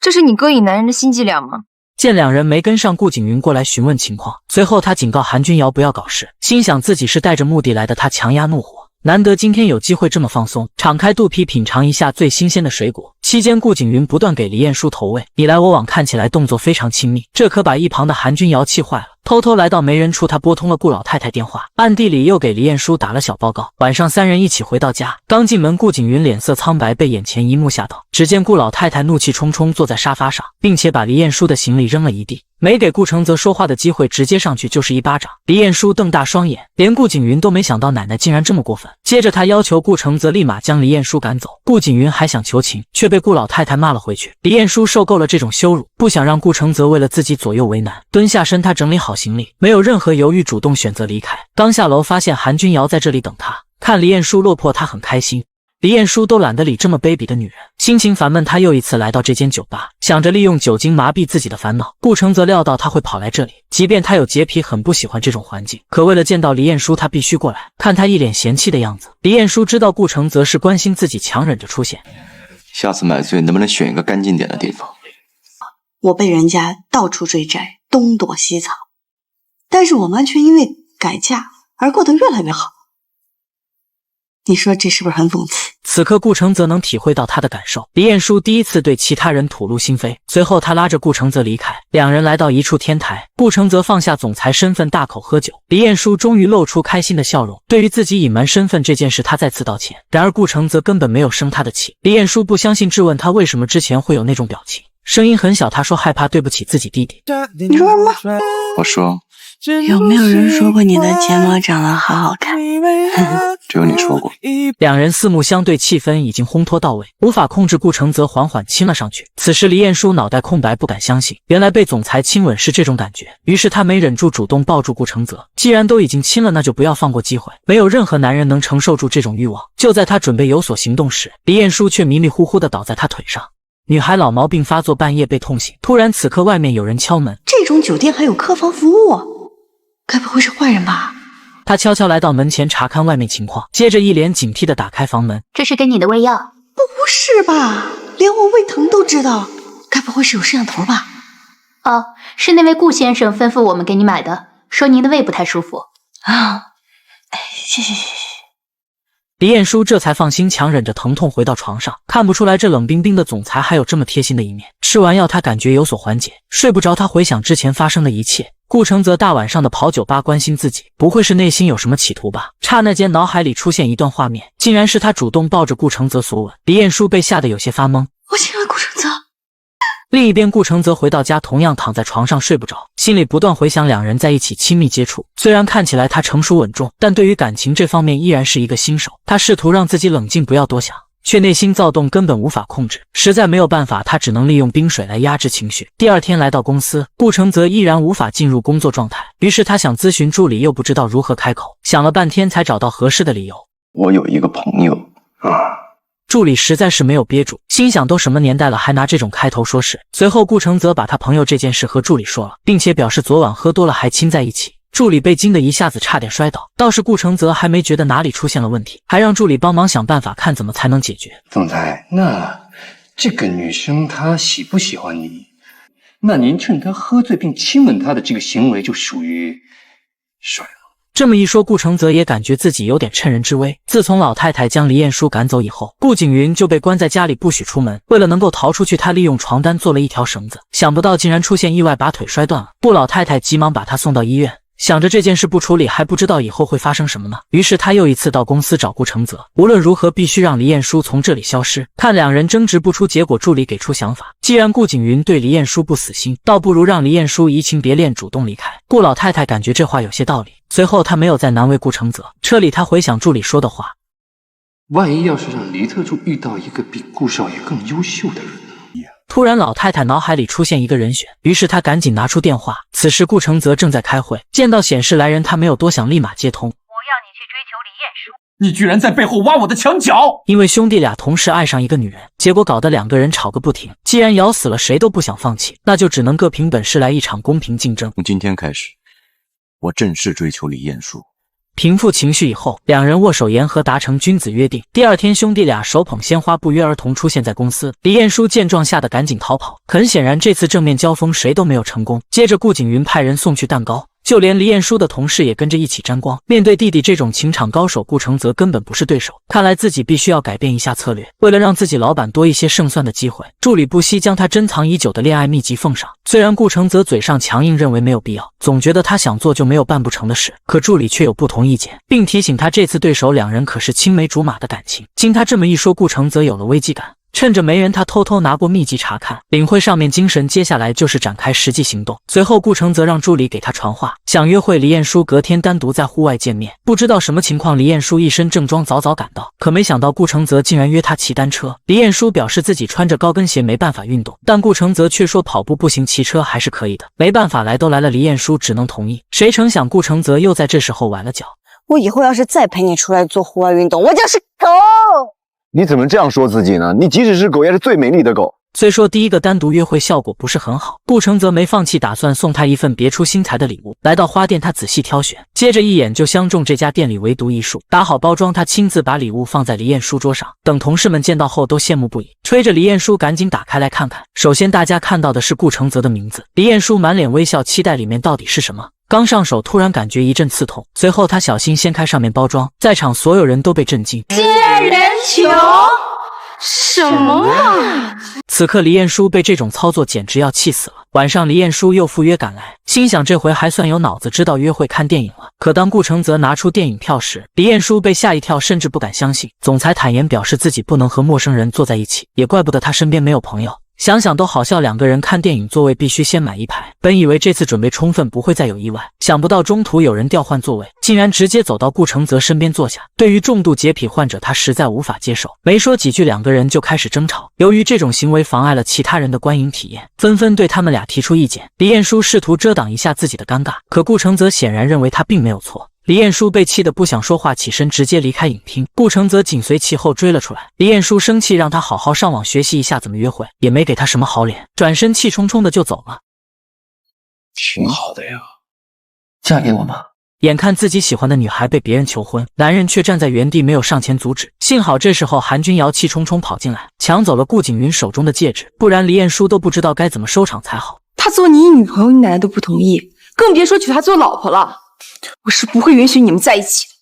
这是你勾引男人的新伎俩吗？见两人没跟上，顾景云过来询问情况，随后他警告韩君瑶不要搞事，心想自己是带着目的来的，他强压怒火。难得今天有机会这么放松，敞开肚皮品尝一下最新鲜的水果。期间，顾景云不断给黎彦书投喂，你来我往，看起来动作非常亲密，这可把一旁的韩君瑶气坏了。偷偷来到没人处，他拨通了顾老太太电话，暗地里又给黎彦书打了小报告。晚上三人一起回到家，刚进门，顾景云脸色苍白，被眼前一幕吓到。只见顾老太太怒气冲冲坐在沙发上，并且把黎彦书的行李扔了一地，没给顾承泽说话的机会，直接上去就是一巴掌。黎彦书瞪大双眼，连顾景云都没想到奶奶竟然这么过分。接着他要求顾承泽立马将黎彦书赶走。顾景云还想求情，却被顾老太太骂了回去。黎彦书受够了这种羞辱，不想让顾承泽为了自己左右为难，蹲下身，他整理好行李，没有任何犹豫，主动选择离开。刚下楼，发现韩君瑶在这里等他，看黎彦书落魄，他很开心。黎彦书都懒得理这么卑鄙的女人，心情烦闷，他又一次来到这间酒吧，想着利用酒精麻痹自己的烦恼。顾承泽料到他会跑来这里，即便他有洁癖，很不喜欢这种环境，可为了见到黎彦书，他必须过来。看他一脸嫌弃的样子，黎彦书知道顾承泽是关心自己，强忍着出现。下次买醉能不能选一个干净点的地方？我被人家到处追债，东躲西藏，但是我妈却因为改嫁而过得越来越好。你说这是不是很讽刺？此刻顾承泽能体会到他的感受。黎彦书第一次对其他人吐露心扉，随后他拉着顾承泽离开，两人来到一处天台，顾承泽放下总裁身份，大口喝酒。黎彦书终于露出开心的笑容，对于自己隐瞒身份这件事，他再次道歉。然而顾承泽根本没有生他的气。黎彦书不相信，质问他为什么之前会有那种表情，声音很小，他说害怕对不起自己弟弟。你说什么？我说有没有人说过你的睫毛长得好好看？只有你说过。两人四目相对，气氛已经烘托到位，无法控制，顾承泽缓缓亲了上去。此时黎彦书脑袋空白，不敢相信，原来被总裁亲吻是这种感觉。于是他没忍住，主动抱住顾承泽。既然都已经亲了，那就不要放过机会。没有任何男人能承受住这种欲望。就在他准备有所行动时，黎彦书却迷迷糊糊地倒在他腿上。女孩老毛病发作，半夜被痛醒。突然此刻外面有人敲门，这种酒店还有客房服务，该不会是坏人吧？他悄悄来到门前查看外面情况，接着一脸警惕地打开房门。这是给你的胃药。不是吧？连我胃疼都知道，该不会是有摄像头吧？哦，是那位顾先生吩咐我们给你买的，说您的胃不太舒服。啊，谢谢。黎彦书这才放心，强忍着疼痛回到床上。看不出来这冷冰冰的总裁还有这么贴心的一面。吃完药，他感觉有所缓解，睡不着。他回想之前发生的一切，顾承泽大晚上的跑酒吧关心自己，不会是内心有什么企图吧？刹那间脑海里出现一段画面，竟然是他主动抱着顾承泽索吻。黎彦书被吓得有些发懵。我亲了顾承泽。另一边，顾承泽回到家，同样躺在床上睡不着，心里不断回想两人在一起亲密接触。虽然看起来他成熟稳重，但对于感情这方面依然是一个新手。他试图让自己冷静，不要多想，却内心躁动根本无法控制。实在没有办法，他只能利用冰水来压制情绪。第二天来到公司，顾承泽依然无法进入工作状态，于是他想咨询助理，又不知道如何开口，想了半天才找到合适的理由。我有一个朋友助理实在是没有憋住，心想都什么年代了，还拿这种开头说事。随后顾承泽把他朋友这件事和助理说了，并且表示昨晚喝多了还亲在一起。助理被惊得一下子差点摔倒，倒是顾承泽还没觉得哪里出现了问题，还让助理帮忙想办法看怎么才能解决。总裁，那这个女生她喜不喜欢你？那您趁她喝醉并亲吻她的这个行为就属于甩了。这么一说，顾承泽也感觉自己有点趁人之危。自从老太太将黎彦书赶走以后，顾景云就被关在家里不许出门。为了能够逃出去，他利用床单做了一条绳子，想不到竟然出现意外，把腿摔断了。顾老太太急忙把他送到医院，想着这件事不处理还不知道以后会发生什么呢。于是他又一次到公司找顾承泽，无论如何必须让黎彦书从这里消失。看两人争执不出结果，助理给出想法，既然顾景云对黎彦书不死心，倒不如让黎彦书移情别恋，主动离开。顾老太太感觉这话有些道理，随后他没有再难为顾承泽。车里他回想助理说的话，万一要是让黎特助遇到一个比顾少爷更优秀的人呢？突然，老太太脑海里出现一个人选，于是她赶紧拿出电话。此时顾承泽正在开会，见到显示来人，他没有多想，立马接通。我要你去追求李艳舒。你居然在背后挖我的墙角！因为兄弟俩同时爱上一个女人，结果搞得两个人吵个不停。既然咬死了谁都不想放弃，那就只能各凭本事来一场公平竞争。从今天开始，我正式追求李艳舒。平复情绪以后，两人握手言和，达成君子约定。第二天，兄弟俩手捧鲜花，不约而同出现在公司。李艳舒见状，吓得赶紧逃跑。很显然，这次正面交锋谁都没有成功。接着，顾景云派人送去蛋糕。就连李艳舒的同事也跟着一起沾光。面对弟弟这种情场高手，顾承泽根本不是对手。看来自己必须要改变一下策略。为了让自己老板多一些胜算的机会，助理不惜将他珍藏已久的恋爱秘籍奉上。虽然顾承泽嘴上强硬认为没有必要，总觉得他想做就没有办不成的事，可助理却有不同意见，并提醒他这次对手两人可是青梅竹马的感情。经他这么一说，顾承泽有了危机感。趁着没人，他偷偷拿过秘籍查看，领会上面精神。接下来就是展开实际行动。随后，顾承泽让助理给他传话，想约会李艳舒，隔天单独在户外见面。不知道什么情况，李艳舒一身正装早早赶到，可没想到顾承泽竟然约她骑单车。李艳舒表示自己穿着高跟鞋没办法运动，但顾承泽却说跑步不行，骑车还是可以的。没办法，来都来了，李艳舒只能同意。谁成想顾承泽又在这时候崴了脚。我以后要是再陪你出来做户外运动，我就是狗。你怎么这样说自己呢？你即使是狗，也是最美丽的狗。虽说第一个单独约会效果不是很好，顾承泽没放弃，打算送他一份别出心裁的礼物。来到花店，他仔细挑选，接着一眼就相中这家店里唯独一束。打好包装，他亲自把礼物放在李艳舒桌上。等同事们见到后都羡慕不已，催着李艳舒赶紧打开来看看。首先大家看到的是顾承泽的名字，李艳舒满脸微笑，期待里面到底是什么。刚上手，突然感觉一阵刺痛，随后他小心掀开上面包装，在场所有人都被震惊。仙人球。什么啊！此刻李艳舒被这种操作简直要气死了。晚上李艳舒又赴约赶来，心想这回还算有脑子，知道约会看电影了。可当顾承泽拿出电影票时，李艳舒被吓一跳，甚至不敢相信。总裁坦言表示自己不能和陌生人坐在一起，也怪不得他身边没有朋友。想想都好笑，两个人看电影座位必须先买一排。本以为这次准备充分，不会再有意外，想不到中途有人调换座位，竟然直接走到顾承泽身边坐下。对于重度洁癖患者，他实在无法接受。没说几句，两个人就开始争吵。由于这种行为妨碍了其他人的观影体验，纷纷对他们俩提出意见。李艳舒试图遮挡一下自己的尴尬，可顾承泽显然认为他并没有错。李艳舒被气得不想说话，起身直接离开影厅。顾承泽紧随其后追了出来。李艳舒生气，让他好好上网学习一下怎么约会，也没给他什么好脸，转身气冲冲的就走了。挺好的呀，嫁给我吧。眼看自己喜欢的女孩被别人求婚，男人却站在原地没有上前阻止。幸好这时候韩君瑶气冲冲跑进来，抢走了顾景云手中的戒指，不然李艳舒都不知道该怎么收场才好。他做你女朋友，你奶奶都不同意，更别说娶她做老婆了。我是不会允许你们在一起的。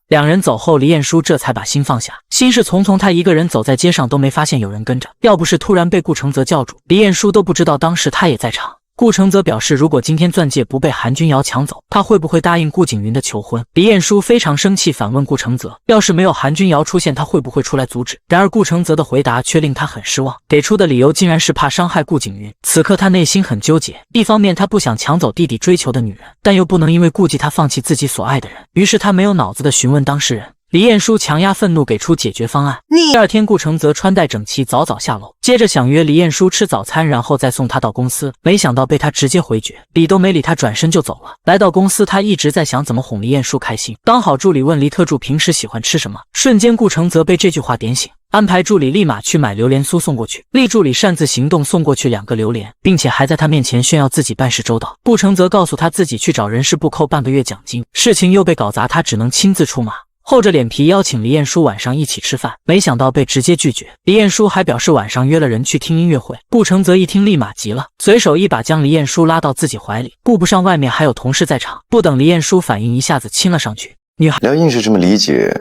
两人走后，李艳舒这才把心放下。心事重重，她一个人走在街上都没发现有人跟着，要不是突然被顾承泽叫住，李艳舒都不知道当时她也在场。顾承泽表示，如果今天钻戒不被韩君瑶抢走，他会不会答应顾景云的求婚？李艳舒非常生气，反问顾承泽，要是没有韩君瑶出现，他会不会出来阻止？然而顾承泽的回答却令他很失望，给出的理由竟然是怕伤害顾景云。此刻他内心很纠结，一方面他不想抢走弟弟追求的女人，但又不能因为顾忌他放弃自己所爱的人，于是他没有脑子的询问当事人。李艳舒强压愤怒，给出解决方案。第二天，顾承泽穿戴整齐，早早下楼，接着想约李艳舒吃早餐，然后再送她到公司。没想到被他直接回绝，理都没理他，转身就走了。来到公司，他一直在想怎么哄李艳舒开心。刚好助理问黎特助平时喜欢吃什么，瞬间顾承泽被这句话点醒，安排助理立马去买榴莲酥送过去。厉助理擅自行动，送过去2个榴莲，并且还在他面前炫耀自己办事周到。顾承泽告诉他自己去找人事部扣半个月奖金，事情又被搞砸，他只能亲自出马。厚着脸皮邀请李艳舒晚上一起吃饭，没想到被直接拒绝。李艳舒还表示晚上约了人去听音乐会。顾承泽一听立马急了，随手一把将李艳舒拉到自己怀里，顾不上外面还有同事在场，不等李艳舒反应，一下子亲了上去。女孩要硬是这么理解，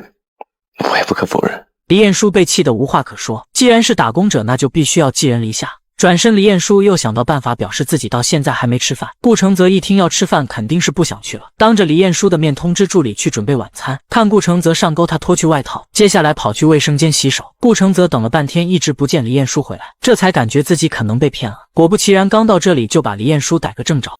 我也不可否认。李艳舒被气得无话可说，既然是打工者，那就必须要寄人篱下。转身，李艳舒又想到办法，表示自己到现在还没吃饭。顾承泽一听要吃饭，肯定是不想去了，当着李艳舒的面通知助理去准备晚餐。看顾承泽上钩，他脱去外套，接下来跑去卫生间洗手。顾承泽等了半天，一直不见李艳舒回来，这才感觉自己可能被骗了。果不其然，刚到这里就把李艳舒逮个正着。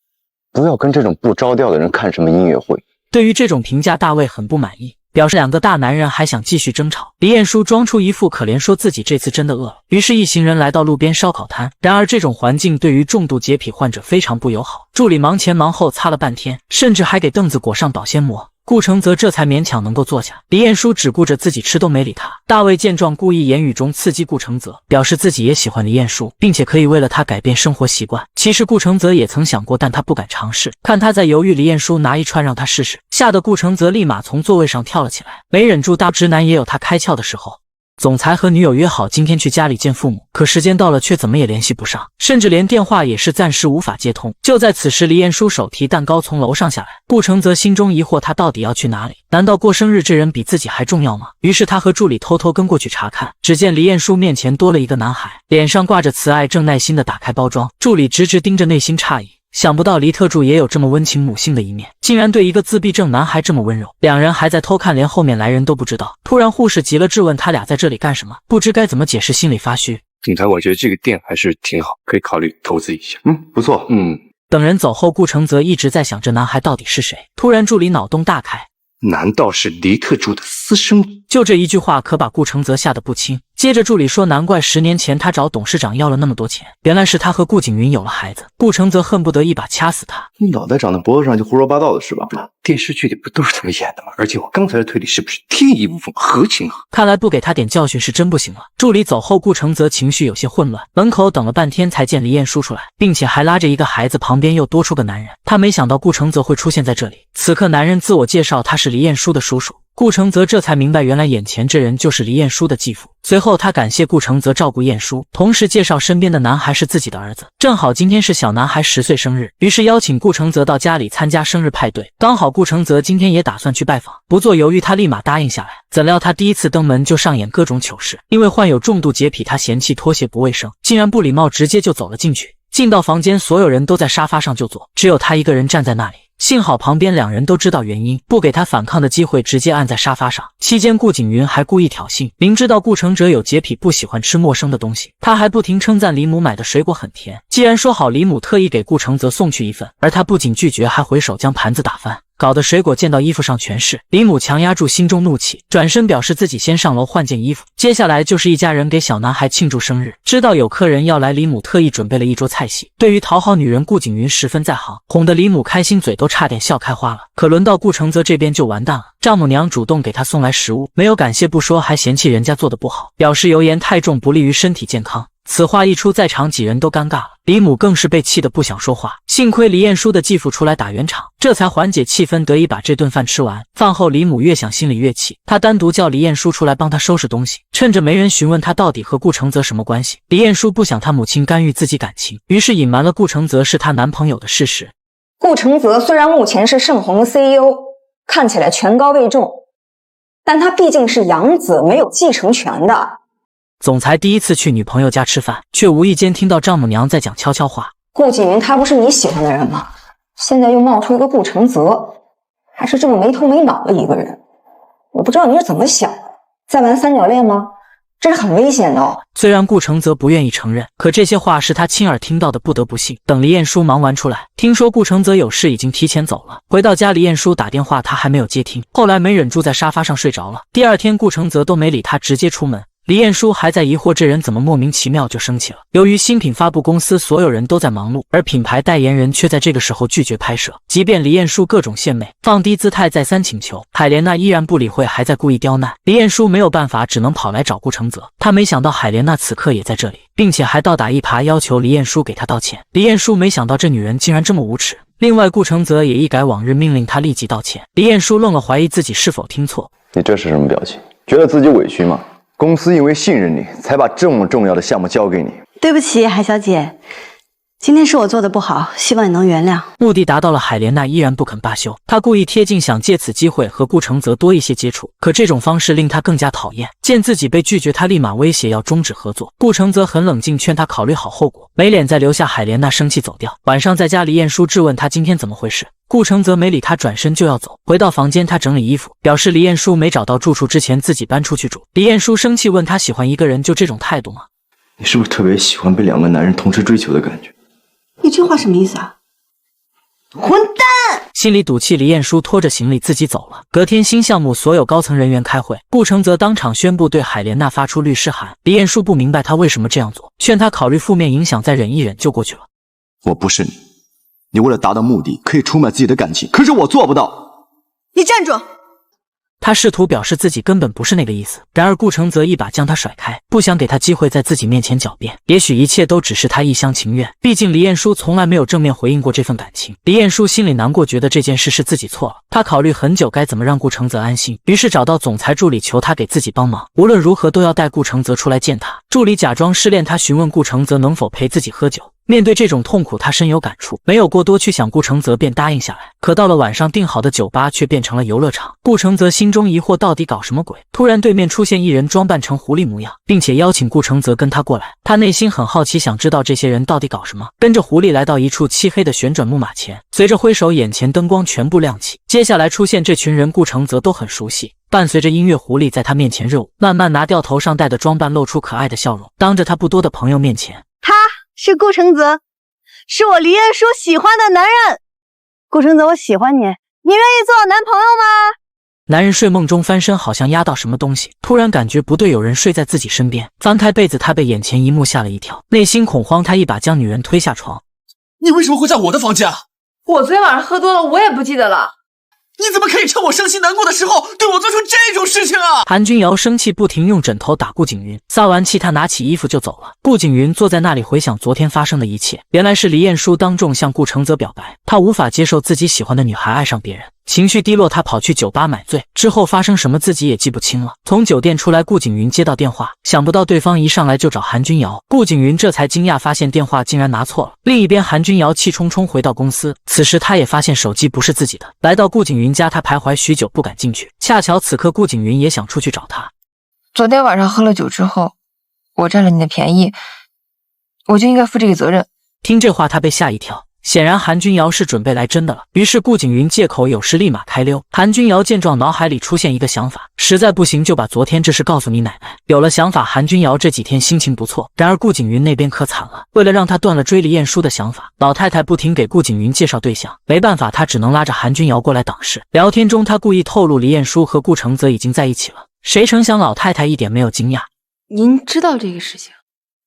不要跟这种不着调的人看什么音乐会。对于这种评价，大卫很不满意。表示两个大男人还想继续争吵。李彦书装出一副可怜，说自己这次真的饿了。于是一行人来到路边烧烤摊，然而这种环境对于重度洁癖患者非常不友好。助理忙前忙后擦了半天，甚至还给凳子裹上保鲜膜。顾承泽这才勉强能够坐下，李彦书只顾着自己吃，都没理他。大卫见状，故意言语中刺激顾承泽，表示自己也喜欢李彦书，并且可以为了他改变生活习惯。其实顾承泽也曾想过，但他不敢尝试。看他在犹豫，李彦书拿一串让他试试，吓得顾承泽立马从座位上跳了起来。没忍住，大直男也有他开窍的时候。总裁和女友约好今天去家里见父母，可时间到了却怎么也联系不上，甚至连电话也是暂时无法接通。就在此时，李彦书手提蛋糕从楼上下来，顾承泽心中疑惑，他到底要去哪里？难道过生日这人比自己还重要吗？于是他和助理偷偷跟过去查看，只见李彦书面前多了一个男孩，脸上挂着慈爱，正耐心地打开包装。助理直直盯着，内心诧异。想不到黎特助也有这么温情母性的一面，竟然对一个自闭症男孩这么温柔。两人还在偷看，连后面来人都不知道。突然护士急了，质问他俩在这里干什么，不知该怎么解释，心里发虚。总裁，我觉得这个店还是挺好，可以考虑投资一下。不错。等人走后，顾承泽一直在想这男孩到底是谁。突然助理脑洞大开，难道是黎特助的私生子？就这一句话可把顾承泽吓得不轻。接着助理说，难怪10年前他找董事长要了那么多钱，原来是他和顾景云有了孩子。顾承泽恨不得一把掐死他。你脑袋长在脖子上就胡说八道的是吧？电视剧里不都是这么演的吗？而且我刚才的推理是不是天衣无缝，合情合？看来不给他点教训是真不行了。助理走后，顾承泽情绪有些混乱，门口等了半天才见李彦书出来，并且还拉着一个孩子，旁边又多出个男人。他没想到顾承泽会出现在这里。此刻男人自我介绍，他是李彦书的叔叔。顾承泽这才明白，原来眼前这人就是李彦书的继父。随后他感谢顾承泽照顾彦书，同时介绍身边的男孩是自己的儿子。正好今天是小男孩10岁生日，于是邀请顾承泽到家里参加生日派对。刚好顾承泽今天也打算去拜访，不做犹豫，他立马答应下来。怎料他第一次登门就上演各种糗事，因为患有重度洁癖，他嫌弃拖鞋不卫生，竟然不礼貌，直接就走了进去。进到房间，所有人都在沙发上就坐，只有他一个人站在那里。幸好旁边两人都知道原因，不给他反抗的机会，直接按在沙发上。期间顾景云还故意挑衅，明知道顾承泽有洁癖，不喜欢吃陌生的东西，他还不停称赞李母买的水果很甜。既然说好，李母特意给顾承泽送去一份，而他不仅拒绝，还回手将盘子打翻，搞得水果溅到衣服上全是。李母强压住心中怒气，转身表示自己先上楼换件衣服。接下来就是一家人给小男孩庆祝生日，知道有客人要来，李母特意准备了一桌菜席。对于讨好女人，顾景云十分在行，哄得李母开心，嘴都差点笑开花了。可轮到顾承泽这边就完蛋了，丈母娘主动给他送来食物，没有感谢不说，还嫌弃人家做的不好，表示油盐太重，不利于身体健康。此话一出，在场几人都尴尬了，李母更是被气得不想说话。幸亏李彦书的继父出来打圆场，这才缓解气氛，得以把这顿饭吃完。饭后李母越想心里越气，她单独叫李彦书出来帮她收拾东西，趁着没人询问他到底和顾承泽什么关系。李彦书不想他母亲干预自己感情，于是隐瞒了顾承泽是她男朋友的事实。顾承泽虽然目前是盛虹的 CEO， 看起来权高位重，但他毕竟是养子，没有继承权的。总裁第一次去女朋友家吃饭，却无意间听到丈母娘在讲悄悄话。顾景云他不是你喜欢的人吗？现在又冒出一个顾承泽，还是这么没头没脑的一个人，我不知道你是怎么想的，在玩三角恋吗？这是很危险的哦。虽然顾承泽不愿意承认，可这些话是他亲耳听到的，不得不信。等李彦书忙完出来，听说顾承泽有事，已经提前走了。回到家，李彦书打电话，他还没有接听，后来没忍住在沙发上睡着了。第二天顾承泽都没理他，直接出门。李彦书还在疑惑这人怎么莫名其妙就生气了。由于新品发布公司所有人都在忙碌，而品牌代言人却在这个时候拒绝拍摄，即便李彦书各种献媚，放低姿态再三请求，海莲娜依然不理会，还在故意刁难。李彦书没有办法，只能跑来找顾承泽。他没想到海莲娜此刻也在这里，并且还倒打一耙要求李彦书给他道歉。李彦书没想到这女人竟然这么无耻。另外顾承泽也一改往日，命令他立即道歉。李彦书愣了，怀疑自己是否听错。你这是什么表情？觉得自己委屈吗？公司因为信任你，才把这么重要的项目交给你。对不起，海小姐，今天是我做的不好，希望你能原谅。目的达到了，海莲娜依然不肯罢休。她故意贴近，想借此机会和顾承泽多一些接触，可这种方式令她更加讨厌。见自己被拒绝，她立马威胁要终止合作。顾承泽很冷静，劝她考虑好后果，没脸再留下海莲娜，生气走掉。晚上在家，李彦书质问她今天怎么回事，顾承泽没理他，转身就要走。回到房间，他整理衣服，表示李彦书没找到住处之前自己搬出去住。李彦书生气问他喜欢一个人就这种态度吗？你是不是特别喜欢被两个男人同时追求的感觉？你这话什么意思啊？混蛋！心里赌气，李彦书拖着行李自己走了。隔天，新项目所有高层人员开会，顾承泽当场宣布对海莲娜发出律师函。李彦书不明白他为什么这样做，劝他考虑负面影响，再忍一忍就过去了。我不是你，你为了达到目的可以出卖自己的感情，可是我做不到。你站住！他试图表示自己根本不是那个意思，然而顾承泽一把将他甩开，不想给他机会在自己面前狡辩。也许一切都只是他一厢情愿，毕竟李彦书从来没有正面回应过这份感情。李彦书心里难过，觉得这件事是自己错了。他考虑很久该怎么让顾承泽安心，于是找到总裁助理求他给自己帮忙，无论如何都要带顾承泽出来见他。助理假装失恋，他询问顾承泽能否陪自己喝酒。面对这种痛苦，他深有感触，没有过多去想，顾承泽便答应下来。可到了晚上，订好的酒吧却变成了游乐场。顾承泽心中疑惑，到底搞什么鬼？突然对面出现一人，装扮成狐狸模样，并且邀请顾承泽跟他过来。他内心很好奇，想知道这些人到底搞什么。跟着狐狸来到一处漆黑的旋转木马前，随着挥手，眼前灯光全部亮起。接下来出现这群人，顾承泽都很熟悉。伴随着音乐，狐狸在他面前热舞，慢慢拿掉头上戴的装扮，露出可爱的笑容。当着他不多的朋友面前，他是顾承泽，是我李彦书喜欢的男人。顾承泽，我喜欢你，你愿意做我男朋友吗？男人睡梦中翻身，好像压到什么东西，突然感觉不对，有人睡在自己身边。翻开被子，他被眼前一幕吓了一跳，内心恐慌，他一把将女人推下床。你为什么会在我的房间啊？我昨天晚上喝多了，我也不记得了。你怎么可以趁我伤心难过的时候对我做出这种事情啊？韩君瑶生气，不停用枕头打顾景云。撒完气，他拿起衣服就走了。顾景云坐在那里回想昨天发生的一切，原来是李彦书当众向顾承泽表白，他无法接受自己喜欢的女孩爱上别人。情绪低落，他跑去酒吧买醉，之后发生什么自己也记不清了。从酒店出来，顾景云接到电话，想不到对方一上来就找韩君瑶，顾景云这才惊讶，发现电话竟然拿错了。另一边，韩君瑶气冲冲回到公司，此时他也发现手机不是自己的。来到顾景云家，他徘徊许久不敢进去，恰巧此刻顾景云也想出去找他。昨天晚上喝了酒之后，我占了你的便宜，我就应该负这个责任。听这话，他被吓一跳。显然韩君瑶是准备来真的了，于是顾景云借口有事立马开溜。韩君瑶见状，脑海里出现一个想法，实在不行就把昨天这事告诉你奶奶。有了想法，韩君瑶这几天心情不错。然而顾景云那边可惨了，为了让他断了追李彦书的想法，老太太不停给顾景云介绍对象。没办法，他只能拉着韩君瑶过来挡事。聊天中，他故意透露李彦书和顾承泽已经在一起了，谁成想老太太一点没有惊讶。您知道这个事情？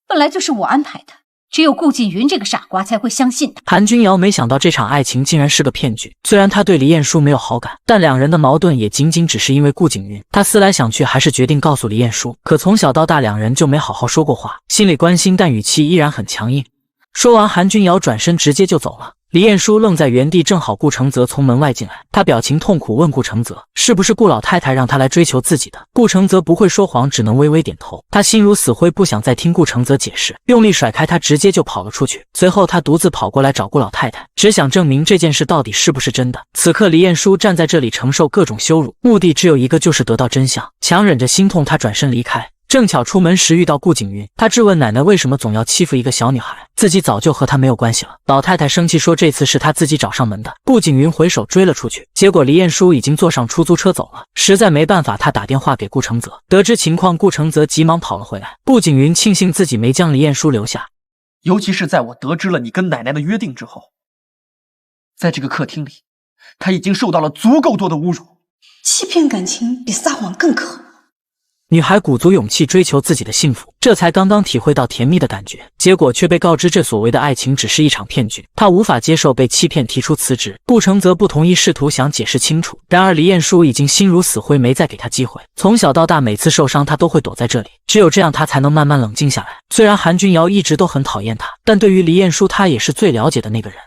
本来就是我安排的。只有顾景云这个傻瓜才会相信他。韩君瑶没想到这场爱情竟然是个骗局，虽然他对李彦书没有好感，但两人的矛盾也仅仅只是因为顾景云。他思来想去，还是决定告诉李彦书。可从小到大，两人就没好好说过话，心里关心，但语气依然很强硬。说完，韩君瑶转身直接就走了。李彦书愣在原地，正好顾承泽从门外进来，他表情痛苦，问顾承泽是不是顾老太太让他来追求自己的。顾承泽不会说谎，只能微微点头。他心如死灰，不想再听顾承泽解释，用力甩开他，直接就跑了出去。随后他独自跑过来找顾老太太，只想证明这件事到底是不是真的。此刻李彦书站在这里承受各种羞辱，目的只有一个，就是得到真相。强忍着心痛，他转身离开。正巧出门时遇到顾景云，他质问奶奶为什么总要欺负一个小女孩，自己早就和她没有关系了。老太太生气说这次是她自己找上门的。顾景云回手追了出去，结果李彦书已经坐上出租车走了。实在没办法，他打电话给顾承泽，得知情况，顾承泽急忙跑了回来。顾景云庆幸自己没将李彦书留下，尤其是在我得知了你跟奶奶的约定之后，在这个客厅里，他已经受到了足够多的侮辱。欺骗感情比撒谎更可。女孩鼓足勇气追求自己的幸福，这才刚刚体会到甜蜜的感觉，结果却被告知这所谓的爱情只是一场骗局。她无法接受被欺骗，提出辞职。顾承泽不同意，试图想解释清楚，然而李彦书已经心如死灰，没再给他机会。从小到大，每次受伤他都会躲在这里，只有这样他才能慢慢冷静下来。虽然韩君瑶一直都很讨厌他，但对于李彦书，他也是最了解的那个人。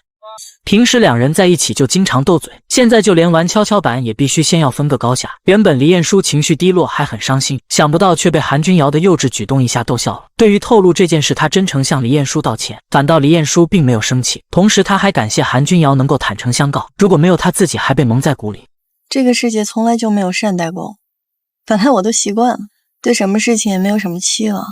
平时两人在一起就经常斗嘴，现在就连玩跷跷板也必须先要分个高下。原本李彦书情绪低落，还很伤心，想不到却被韩君瑶的幼稚举动一下逗笑了。对于透露这件事，他真诚向李彦书道歉，反倒李彦书并没有生气，同时他还感谢韩君瑶能够坦诚相告，如果没有他，自己还被蒙在鼓里。这个世界从来就没有善待过我，本来我都习惯了，对什么事情也没有什么期望。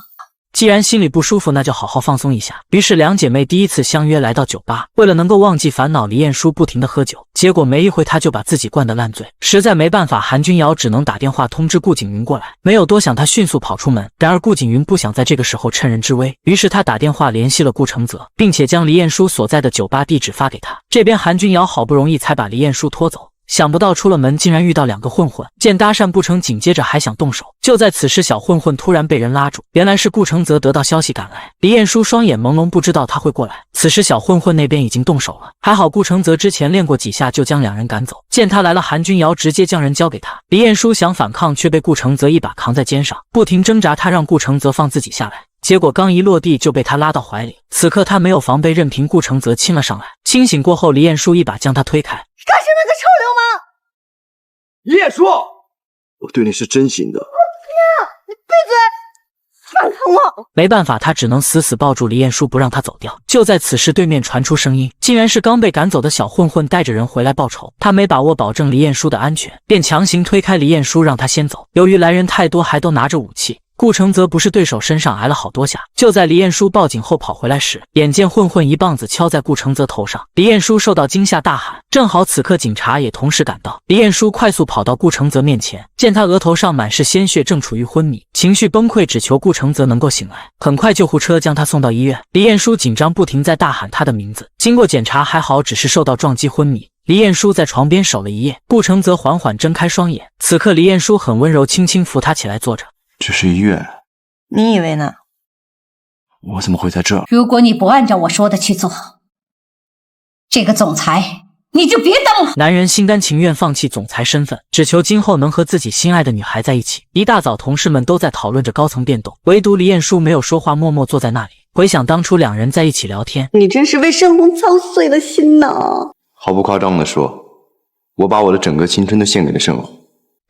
既然心里不舒服，那就好好放松一下。于是两姐妹第一次相约来到酒吧，为了能够忘记烦恼，李彦书不停地喝酒，结果没一会他就把自己灌得烂醉。实在没办法，韩君瑶只能打电话通知顾景云过来。没有多想，他迅速跑出门。然而顾景云不想在这个时候趁人之危，于是他打电话联系了顾承泽，并且将李彦书所在的酒吧地址发给他。这边韩君瑶好不容易才把李彦书拖走。想不到出了门竟然遇到两个混混，见搭讪不成，紧接着还想动手。就在此时，小混混突然被人拉住，原来是顾承泽得到消息赶来。李彦书双眼朦胧，不知道他会过来。此时小混混那边已经动手了，还好顾承泽之前练过几下，就将两人赶走。见他来了，韩君瑶直接将人交给他。李彦书想反抗，却被顾承泽一把扛在肩上，不停挣扎。他让顾承泽放自己下来，结果刚一落地就被他拉到怀里。此刻他没有防备，任凭顾承泽亲了上来。清醒过后，李彦书一把将他推开。干是那个臭流氓！李彦书，我对你是真心的。你闭嘴！放开我！没办法，他只能死死抱住李彦书，不让他走掉。就在此时，对面传出声音，竟然是刚被赶走的小混混带着人回来报仇。他没把握保证李彦书的安全，便强行推开李彦书，让他先走。由于来人太多，还都拿着武器，顾承泽不是对手，身上挨了好多下。就在李彦书报警后跑回来时，眼见混混一棒子敲在顾承泽头上，李彦书受到惊吓大喊。正好此刻警察也同时赶到，李彦书快速跑到顾承泽面前，见他额头上满是鲜血，正处于昏迷，情绪崩溃，只求顾承泽能够醒来。很快救护车将他送到医院，李彦书紧张不停在大喊他的名字。经过检查，还好只是受到撞击昏迷。李彦书在床边守了一夜，顾承泽缓缓睁开双眼，此刻李彦书很温柔，轻轻扶他起来坐着。这是医院，你以为呢？我怎么会在这儿？如果你不按照我说的去做，这个总裁你就别当了。男人心甘情愿放弃总裁身份，只求今后能和自己心爱的女孩在一起。一大早，同事们都在讨论着高层变动，唯独李彦书没有说话，默默坐在那里，回想当初两人在一起聊天。你真是为盛虹操碎了心呐！毫不夸张地说，我把我的整个青春都献给了盛虹。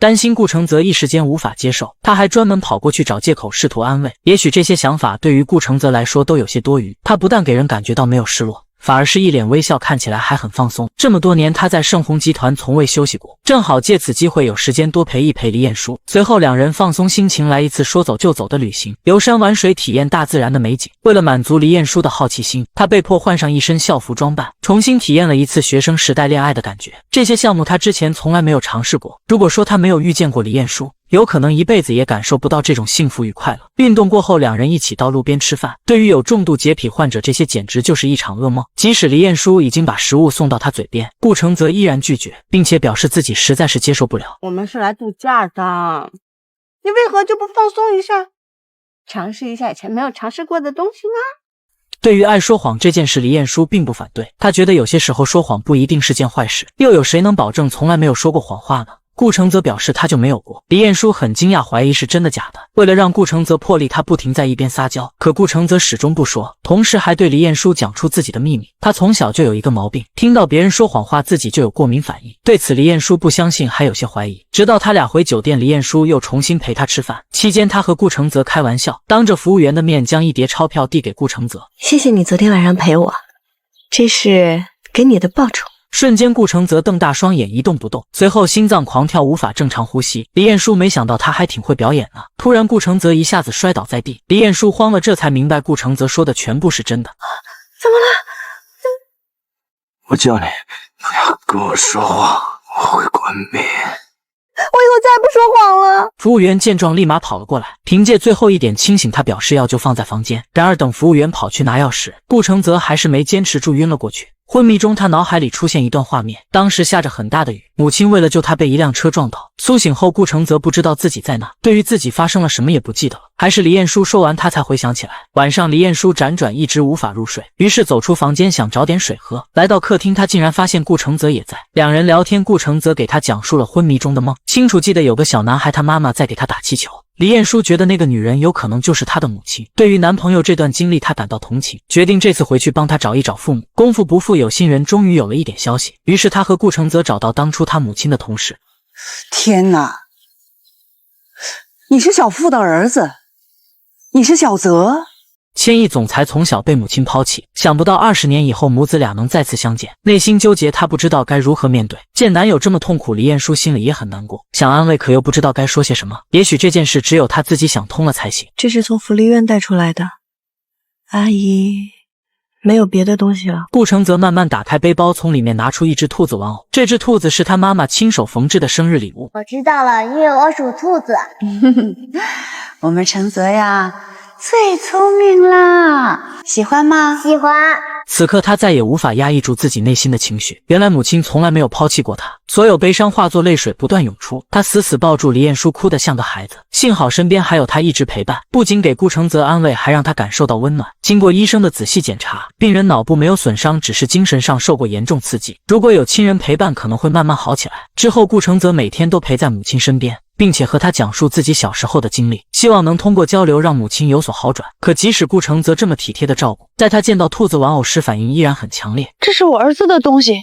担心顾承泽一时间无法接受，他还专门跑过去找借口试图安慰。也许这些想法对于顾承泽来说都有些多余，他不但给人感觉到没有失落，反而是一脸微笑，看起来还很放松。这么多年他在盛虹集团从未休息过，正好借此机会有时间多陪一陪李彦书。随后两人放松心情，来一次说走就走的旅行，游山玩水，体验大自然的美景。为了满足李彦书的好奇心，他被迫换上一身校服装扮，重新体验了一次学生时代恋爱的感觉。这些项目他之前从来没有尝试过。如果说他没有遇见过李彦书，有可能一辈子也感受不到这种幸福与快乐。运动过后，两人一起到路边吃饭。对于有重度洁癖患者，这些简直就是一场噩梦。即使李彦书已经把食物送到他嘴边，顾承泽依然拒绝，并且表示自己实在是接受不了。我们是来度假的，你为何就不放松一下，尝试一下以前没有尝试过的东西呢？对于爱说谎这件事，李彦书并不反对，他觉得有些时候说谎不一定是件坏事，又有谁能保证从来没有说过谎话呢？顾承泽表示他就没有过。李彦书很惊讶，怀疑是真的假的。为了让顾承泽破例，他不停在一边撒娇，可顾承泽始终不说，同时还对李彦书讲出自己的秘密。他从小就有一个毛病，听到别人说谎话自己就有过敏反应。对此李彦书不相信，还有些怀疑。直到他俩回酒店，李彦书又重新陪他吃饭，期间他和顾承泽开玩笑，当着服务员的面将一叠钞票递给顾承泽。谢谢你昨天晚上陪我，这是给你的报酬。瞬间顾承泽瞪大双眼一动不动，随后心脏狂跳，无法正常呼吸。李彦书没想到他还挺会表演呢。突然顾承泽一下子摔倒在地，李彦书慌了，这才明白顾承泽说的全部是真的。怎么了？我叫你不要跟我说谎，我会关闭。我以后再也不说谎了。服务员见状立马跑了过来，凭借最后一点清醒，他表示药就放在房间。然而等服务员跑去拿药时，顾承泽还是没坚持住，晕了过去。昏迷中，他脑海里出现一段画面，当时下着很大的雨，母亲为了救他被一辆车撞倒。苏醒后，顾承泽不知道自己在哪，对于自己发生了什么也不记得了。还是李彦书说完，他才回想起来。晚上李彦书辗转一直无法入睡，于是走出房间想找点水喝。来到客厅，他竟然发现顾承泽也在，两人聊天。顾承泽给他讲述了昏迷中的梦，清楚记得有个小男孩，他妈妈在给他打气球。李彦书觉得那个女人有可能就是她的母亲。对于男朋友这段经历，她感到同情，决定这次回去帮他找一找父母。功夫不负有心人，终于有了一点消息。于是他和顾承泽找到当初他母亲的同事。天哪，你是小富的儿子，你是小泽？千亿总裁从小被母亲抛弃，想不到20年以后母子俩能再次相见，内心纠结，她不知道该如何面对。见男友这么痛苦，李彦舒心里也很难过，想安慰可又不知道该说些什么。也许这件事只有她自己想通了才行。这是从福利院带出来的，阿姨。没有别的东西了。顾承泽慢慢打开背包，从里面拿出一只兔子玩偶。这只兔子是他妈妈亲手缝制的生日礼物。我知道了，因为我属兔子。我们承泽呀，最聪明啦，喜欢吗？喜欢。此刻他再也无法压抑住自己内心的情绪。原来母亲从来没有抛弃过他，所有悲伤化作泪水不断涌出。他死死抱住李彦舒，哭得像个孩子。幸好身边还有他一直陪伴，不仅给顾承泽安慰，还让他感受到温暖。经过医生的仔细检查，病人脑部没有损伤，只是精神上受过严重刺激。如果有亲人陪伴，可能会慢慢好起来。之后顾承泽每天都陪在母亲身边，并且和他讲述自己小时候的经历，希望能通过交流让母亲有所好转。可即使顾承泽这么体贴的照顾，在他见到兔子玩偶时反应依然很强烈。这是我儿子的东西，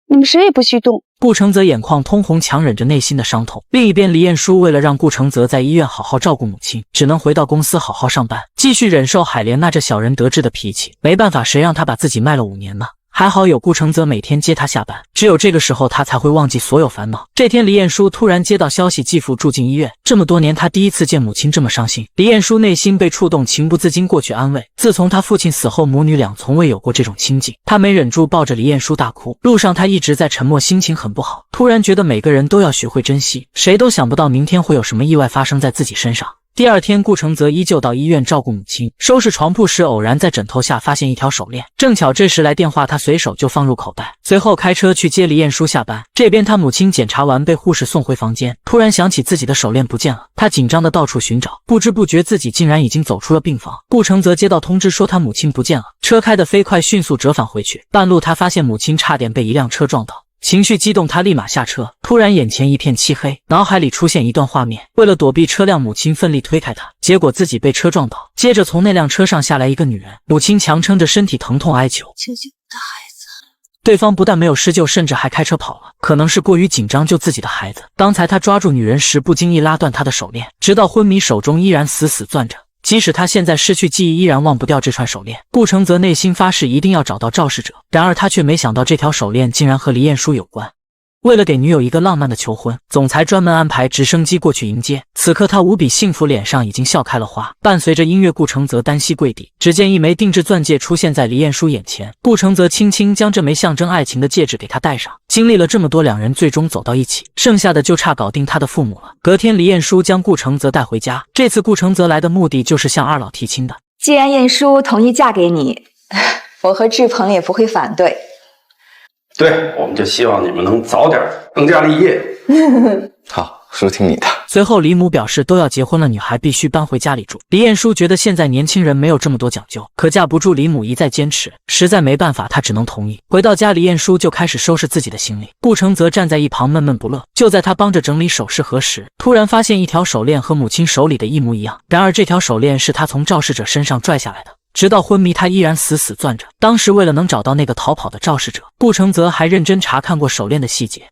你们谁也不许动。顾承泽眼眶通红，强忍着内心的伤痛。另一边，李彦舒为了让顾承泽在医院好好照顾母亲，只能回到公司好好上班，继续忍受海莲娜这小人得志的脾气。没办法，谁让他把自己卖了5年呢？还好有顾承泽每天接他下班，只有这个时候他才会忘记所有烦恼。这天，李彦舒突然接到消息，继父住进医院。这么多年，他第一次见母亲这么伤心。李彦舒内心被触动，情不自禁过去安慰。自从他父亲死后，母女俩从未有过这种亲近。他没忍住抱着李彦舒大哭。路上他一直在沉默，心情很不好。突然觉得每个人都要学会珍惜，谁都想不到明天会有什么意外发生在自己身上。第二天，顾承泽依旧到医院照顾母亲，收拾床铺时偶然在枕头下发现一条手链，正巧这时来电话，他随手就放入口袋，随后开车去接李彦舒下班。这边他母亲检查完被护士送回房间，突然想起自己的手链不见了，他紧张的到处寻找，不知不觉自己竟然已经走出了病房。顾承泽接到通知说他母亲不见了，车开得飞快，迅速折返回去。半路他发现母亲差点被一辆车撞倒，情绪激动，他立马下车，突然眼前一片漆黑，脑海里出现一段画面，为了躲避车辆，母亲奋力推开他，结果自己被车撞倒。接着从那辆车上下来一个女人，母亲强撑着身体疼痛哀求：求求我的孩子。对方不但没有施救，甚至还开车跑了，可能是过于紧张救自己的孩子。刚才他抓住女人时不经意拉断她的手链，直到昏迷手中依然死死攥着。即使他现在失去记忆，依然忘不掉这串手链。顾承泽内心发誓一定要找到肇事者，然而他却没想到这条手链竟然和李彦舒有关。为了给女友一个浪漫的求婚，总裁专门安排直升机过去迎接。此刻他无比幸福，脸上已经笑开了花。伴随着音乐，顾承泽单膝跪地，只见一枚定制钻戒出现在李彦舒眼前。顾承泽轻轻将这枚象征爱情的戒指给她戴上。经历了这么多，两人最终走到一起，剩下的就差搞定他的父母了。隔天，李彦舒将顾承泽带回家。这次顾承泽来的目的就是向二老提亲的。既然彦舒同意嫁给你，我和志鹏也不会反对。对，我们就希望你们能早点成家立业。好，叔听你的。随后李母表示都要结婚了，女孩必须搬回家里住。李彦舒觉得现在年轻人没有这么多讲究，可架不住李母一再坚持，实在没办法，他只能同意。回到家，李彦舒就开始收拾自己的行李，顾承泽站在一旁闷闷不乐。就在他帮着整理首饰盒时，突然发现一条手链和母亲手里的一模一样，然而这条手链是他从肇事者身上拽下来的。直到昏迷，他依然死死攥着。当时为了能找到那个逃跑的肇事者，顾承泽还认真查看过手链的细节。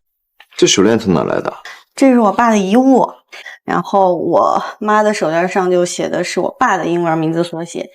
这手链从哪来的？这是我爸的遗物，然后我妈的手链上就写的是我爸的英文名字缩写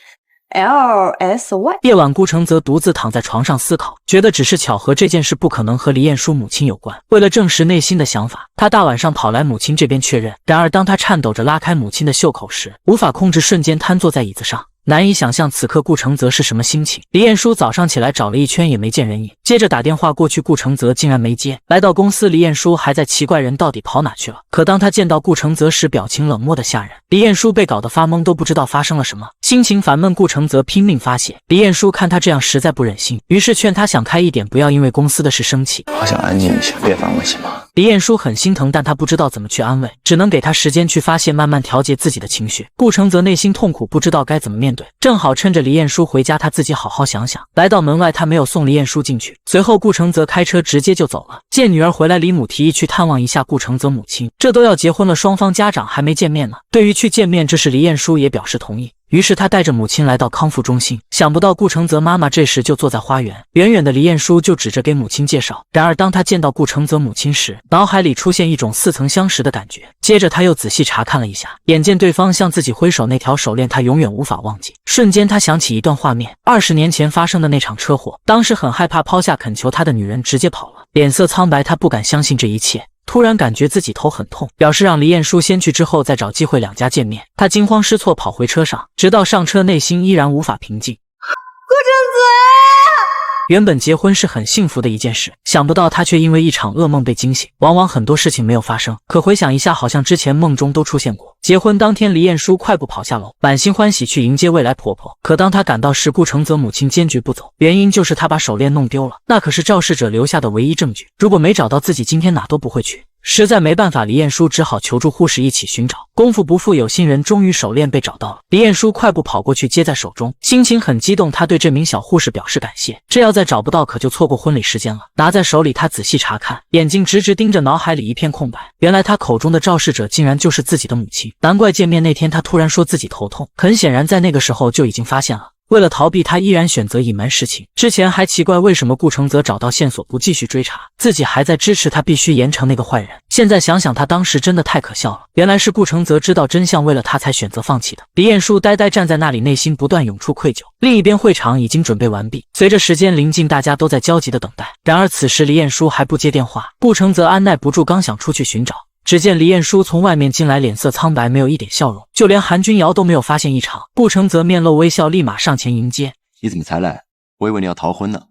LSY。 夜晚，顾承泽独自躺在床上思考，觉得只是巧合，这件事不可能和李彦舒母亲有关。为了证实内心的想法，他大晚上跑来母亲这边确认。然而当他颤抖着拉开母亲的袖口时，无法控制，瞬间瘫坐在椅子上。难以想象此刻顾承泽是什么心情。李彦舒早上起来找了一圈也没见人影，接着打电话过去，顾承泽竟然没接。来到公司，李彦舒还在奇怪人到底跑哪去了。可当他见到顾承泽时，表情冷漠的吓人。李彦舒被搞得发懵，都不知道发生了什么，心情烦闷。顾承泽拼命发泄，李彦舒看他这样实在不忍心，于是劝他想开一点，不要因为公司的事生气。好想安静一下，别烦我行吗？李彦舒很心疼，但他不知道怎么去安慰，只能给他时间去发泄，慢慢调节自己的情绪。顾承泽内心痛苦，不知道该怎么面对，正好趁着李彦舒回家，他自己好好想想。来到门外，他没有送李彦舒进去，随后顾承泽开车直接就走了。见女儿回来，李母提议去探望一下顾承泽母亲，这都要结婚了，双方家长还没见面呢。对于去见面，这时李彦舒也表示同意。于是他带着母亲来到康复中心，想不到顾承泽妈妈这时就坐在花园，远远的李彦书就指着给母亲介绍。然而当他见到顾承泽母亲时，脑海里出现一种似曾相识的感觉。接着他又仔细查看了一下，眼见对方向自己挥手那条手链，他永远无法忘记。瞬间他想起一段画面，20年前发生的那场车祸，当时很害怕抛下恳求他的女人直接跑了，脸色苍白，他不敢相信这一切。突然感觉自己头很痛，表示让李彦书先去，之后再找机会两家见面。他惊慌失措跑回车上，直到上车内心依然无法平静。顾承泽，原本结婚是很幸福的一件事，想不到他却因为一场噩梦被惊醒。往往很多事情没有发生，可回想一下，好像之前梦中都出现过。结婚当天，李彦书快步跑下楼，满心欢喜去迎接未来婆婆。可当他赶到时，顾承泽母亲坚决不走，原因就是他把手链弄丢了，那可是肇事者留下的唯一证据，如果没找到，自己今天哪都不会去。实在没办法，李彦书只好求助护士一起寻找。功夫不负有心人，终于手链被找到了。李彦书快步跑过去接在手中，心情很激动，他对这名小护士表示感谢。这要再找不到，可就错过婚礼时间了。拿在手里，他仔细查看，眼睛直直盯着，脑海里一片空白。原来他口中的肇事者竟然就是自己的母亲，难怪见面那天他突然说自己头痛，很显然在那个时候就已经发现了。为了逃避，他依然选择隐瞒实情。之前还奇怪为什么顾承泽找到线索不继续追查，自己还在支持他必须严惩那个坏人。现在想想，他当时真的太可笑了。原来是顾承泽知道真相，为了他才选择放弃的。李彦书呆呆站在那里，内心不断涌出愧疚。另一边，会场已经准备完毕，随着时间临近，大家都在焦急的等待。然而此时李彦书还不接电话，顾承泽按耐不住，刚想出去寻找。只见李彦书从外面进来，脸色苍白，没有一点笑容，就连韩君瑶都没有发现异常。顾承泽面露微笑，立马上前迎接。你怎么才来？我以为你要逃婚呢。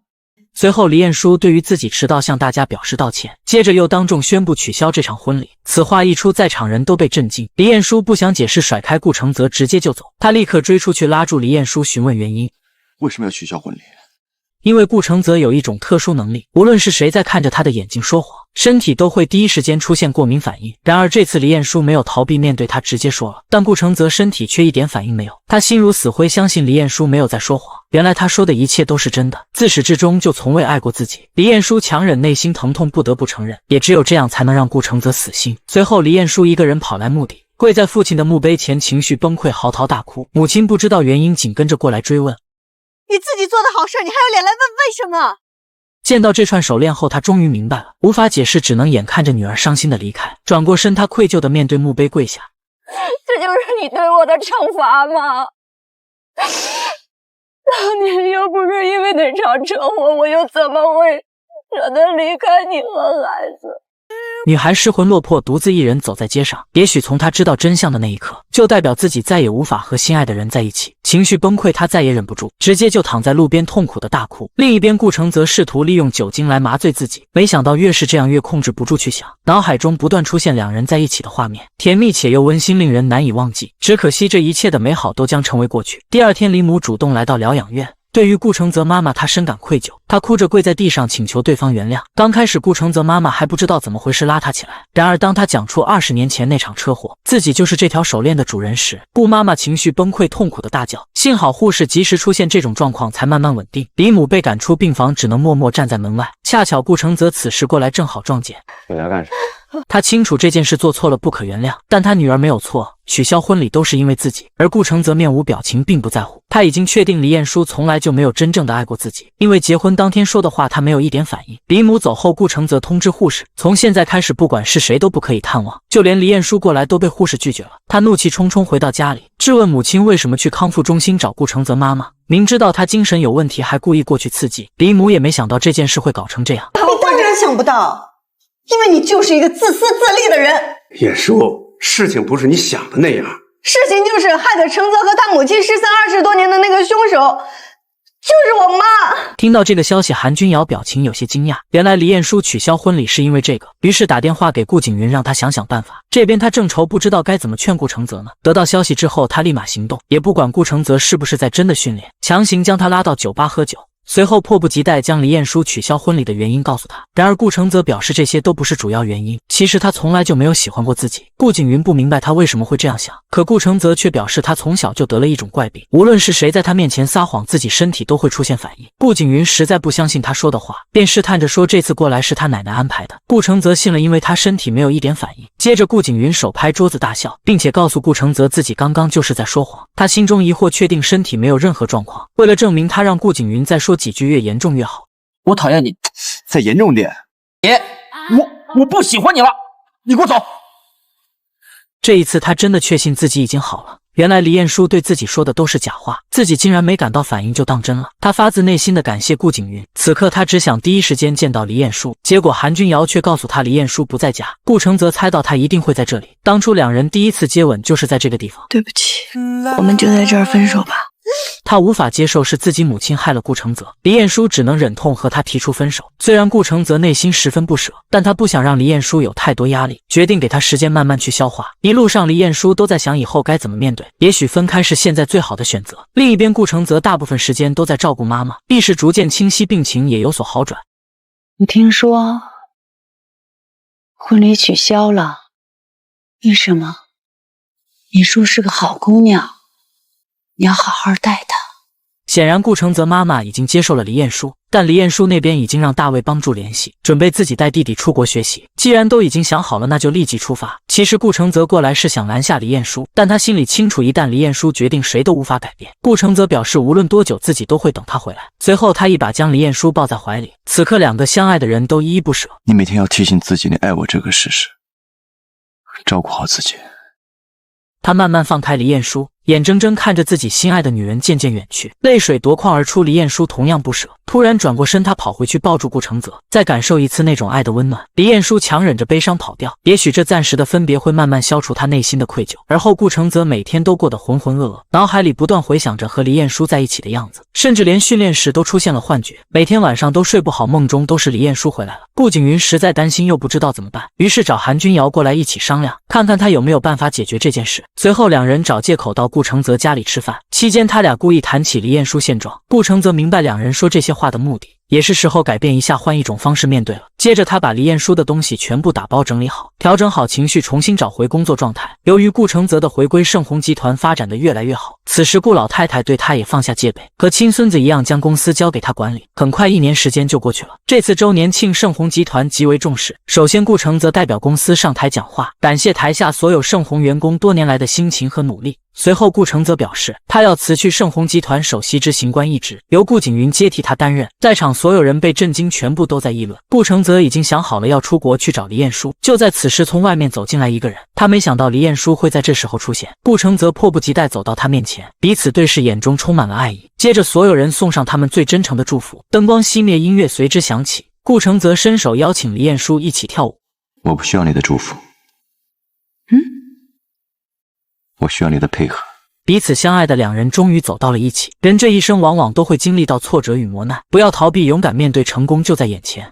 随后李彦书对于自己迟到向大家表示道歉，接着又当众宣布取消这场婚礼。此话一出，在场人都被震惊。李彦书不想解释，甩开顾承泽直接就走。他立刻追出去拉住李彦书询问原因。为什么要取消婚礼？因为顾承泽有一种特殊能力，无论是谁在看着他的眼睛说谎，身体都会第一时间出现过敏反应。然而这次李彦书没有逃避面对他，直接说了，但顾承泽身体却一点反应没有。他心如死灰，相信李彦书没有在说谎，原来他说的一切都是真的，自始至终就从未爱过自己。李彦书强忍内心疼痛，不得不承认，也只有这样才能让顾承泽死心。随后李彦书一个人跑来墓地，跪在父亲的墓碑前，情绪崩溃，嚎啕大哭。母亲不知道原因，紧跟着过来追问，你自己做的好事，你还有脸来问为什么？见到这串手链后，他终于明白了，无法解释，只能眼看着女儿伤心的离开。转过身，他愧疚的面对墓碑跪下。这就是你对我的惩罚吗？当年要不是因为那场车祸，我又怎么会舍得离开你和孩子？女孩失魂落魄，独自一人走在街上。也许从她知道真相的那一刻，就代表自己再也无法和心爱的人在一起。情绪崩溃，她再也忍不住，直接就躺在路边痛苦的大哭。另一边，顾承泽试图利用酒精来麻醉自己，没想到越是这样，越控制不住去想，脑海中不断出现两人在一起的画面，甜蜜且又温馨，令人难以忘记。只可惜这一切的美好都将成为过去。第二天，李母主动来到疗养院。对于顾承泽妈妈，她深感愧疚，她哭着跪在地上请求对方原谅。刚开始顾承泽妈妈还不知道怎么回事，拉她起来。然而当她讲出20年前那场车祸，自己就是这条手链的主人时，顾妈妈情绪崩溃，痛苦的大叫。幸好护士及时出现，这种状况才慢慢稳定。李母被赶出病房，只能默默站在门外。恰巧顾承泽此时过来，正好撞见。你来干什么？他清楚这件事做错了，不可原谅，但他女儿没有错，取消婚礼都是因为自己。而顾承泽面无表情，并不在乎。他已经确定李彦书从来就没有真正的爱过自己，因为结婚当天说的话他没有一点反应。李母走后，顾承泽通知护士，从现在开始不管是谁都不可以探望，就连李彦书过来都被护士拒绝了。他怒气冲冲回到家里，质问母亲为什么去康复中心找顾承泽妈妈，明知道他精神有问题还故意过去刺激。李母也没想到这件事会搞成这样。你当然想不到，因为你就是一个自私自利的人。彦书，事情不是你想的那样。事情就是害得承泽和他母亲失散20多年的那个凶手，就是我妈。听到这个消息，韩君瑶表情有些惊讶，原来李彦书取消婚礼是因为这个，于是打电话给顾景云，让他想想办法。这边他正愁不知道该怎么劝顾承泽呢。得到消息之后，他立马行动，也不管顾承泽是不是在真的训练，强行将他拉到酒吧喝酒。随后迫不及待将李彦书取消婚礼的原因告诉他。然而顾承泽表示这些都不是主要原因，其实他从来就没有喜欢过自己。顾景云不明白他为什么会这样想，可顾承泽却表示他从小就得了一种怪病，无论是谁在他面前撒谎，自己身体都会出现反应。顾景云实在不相信他说的话，便试探着说这次过来是他奶奶安排的。顾承泽信了，因为他身体没有一点反应。接着顾景云手拍桌子大笑，并且告诉顾承泽自己刚刚就是在说谎。他心中疑惑，确定身体没有任何状况。为了证明，他让顾景云再说几句越严重越好。我讨厌你，再严重点。我不喜欢你了，你给我走。这一次他真的确信自己已经好了。原来黎彦书对自己说的都是假话，自己竟然没感到反应就当真了。他发自内心的感谢顾景云，此刻他只想第一时间见到黎彦书。结果韩君瑶却告诉他黎彦书不在家。顾承泽猜到他一定会在这里，当初两人第一次接吻就是在这个地方。对不起，我们就在这儿分手吧。他无法接受是自己母亲害了顾承泽，黎彦书只能忍痛和他提出分手。虽然顾承泽内心十分不舍，但他不想让黎彦书有太多压力，决定给他时间慢慢去消化。一路上黎彦书都在想以后该怎么面对，也许分开是现在最好的选择。另一边顾承泽大部分时间都在照顾妈妈，意识逐渐清晰，病情也有所好转。我听说婚礼取消了，为什么？你说是个好姑娘，你要好好待她。显然顾承泽妈妈已经接受了黎彦书，但黎彦书那边已经让大卫帮助联系，准备自己带弟弟出国学习。既然都已经想好了，那就立即出发。其实顾承泽过来是想拦下黎彦书，但他心里清楚，一旦黎彦书决定，谁都无法改变。顾承泽表示无论多久自己都会等他回来。随后他一把将黎彦书抱在怀里，此刻两个相爱的人都依依不舍。你每天要提醒自己你爱我这个事实，照顾好自己。他慢慢放开黎彦书，眼睁睁看着自己心爱的女人渐渐远去，泪水夺眶而出。黎彦书同样不舍，突然转过身，他跑回去抱住顾承泽，再感受一次那种爱的温暖。黎彦书强忍着悲伤跑掉，也许这暂时的分别会慢慢消除他内心的愧疚。而后顾承泽每天都过得浑浑噩噩，脑海里不断回想着和黎彦书在一起的样子，甚至连训练时都出现了幻觉，每天晚上都睡不好，梦中都是黎彦书回来了。顾景云实在担心，又不知道怎么办，于是找韩君瑶过来一起商量，看看他有没有办法解决这件事。随后两人找借口到顾承泽家里吃饭，期间他俩故意谈起黎彦书现状。顾承泽明白两人说这些话的目的，也是时候改变一下，换一种方式面对了。接着他把黎彦书的东西全部打包整理好，调整好情绪，重新找回工作状态。由于顾承泽的回归，盛虹集团发展的越来越好。此时顾老太太对他也放下戒备，和亲孙子一样将公司交给他管理。很快1年时间就过去了。这次周年庆盛虹集团极为重视，首先顾承泽代表公司上台讲话，感谢台下所有盛虹员工多年来的辛勤和努力。随后顾承泽表示，他要辞去盛虹集团首席执行官一职，由顾景云接替他担任。在场所有人被震惊，全部都在议论。顾承泽已经想好了要出国去找黎彦书。就在此时，从外面走进来一个人，他没想到黎彦书会在这时候出现。顾承泽迫不及待走到他面前，彼此对视，眼中充满了爱意。接着所有人送上他们最真诚的祝福，灯光熄灭，音乐随之响起。顾承泽伸手邀请黎彦书一起跳舞。我不需要你的祝福，我需要你的配合。彼此相爱的两人终于走到了一起。人这一生往往都会经历到挫折与磨难，不要逃避，勇敢面对，成功就在眼前。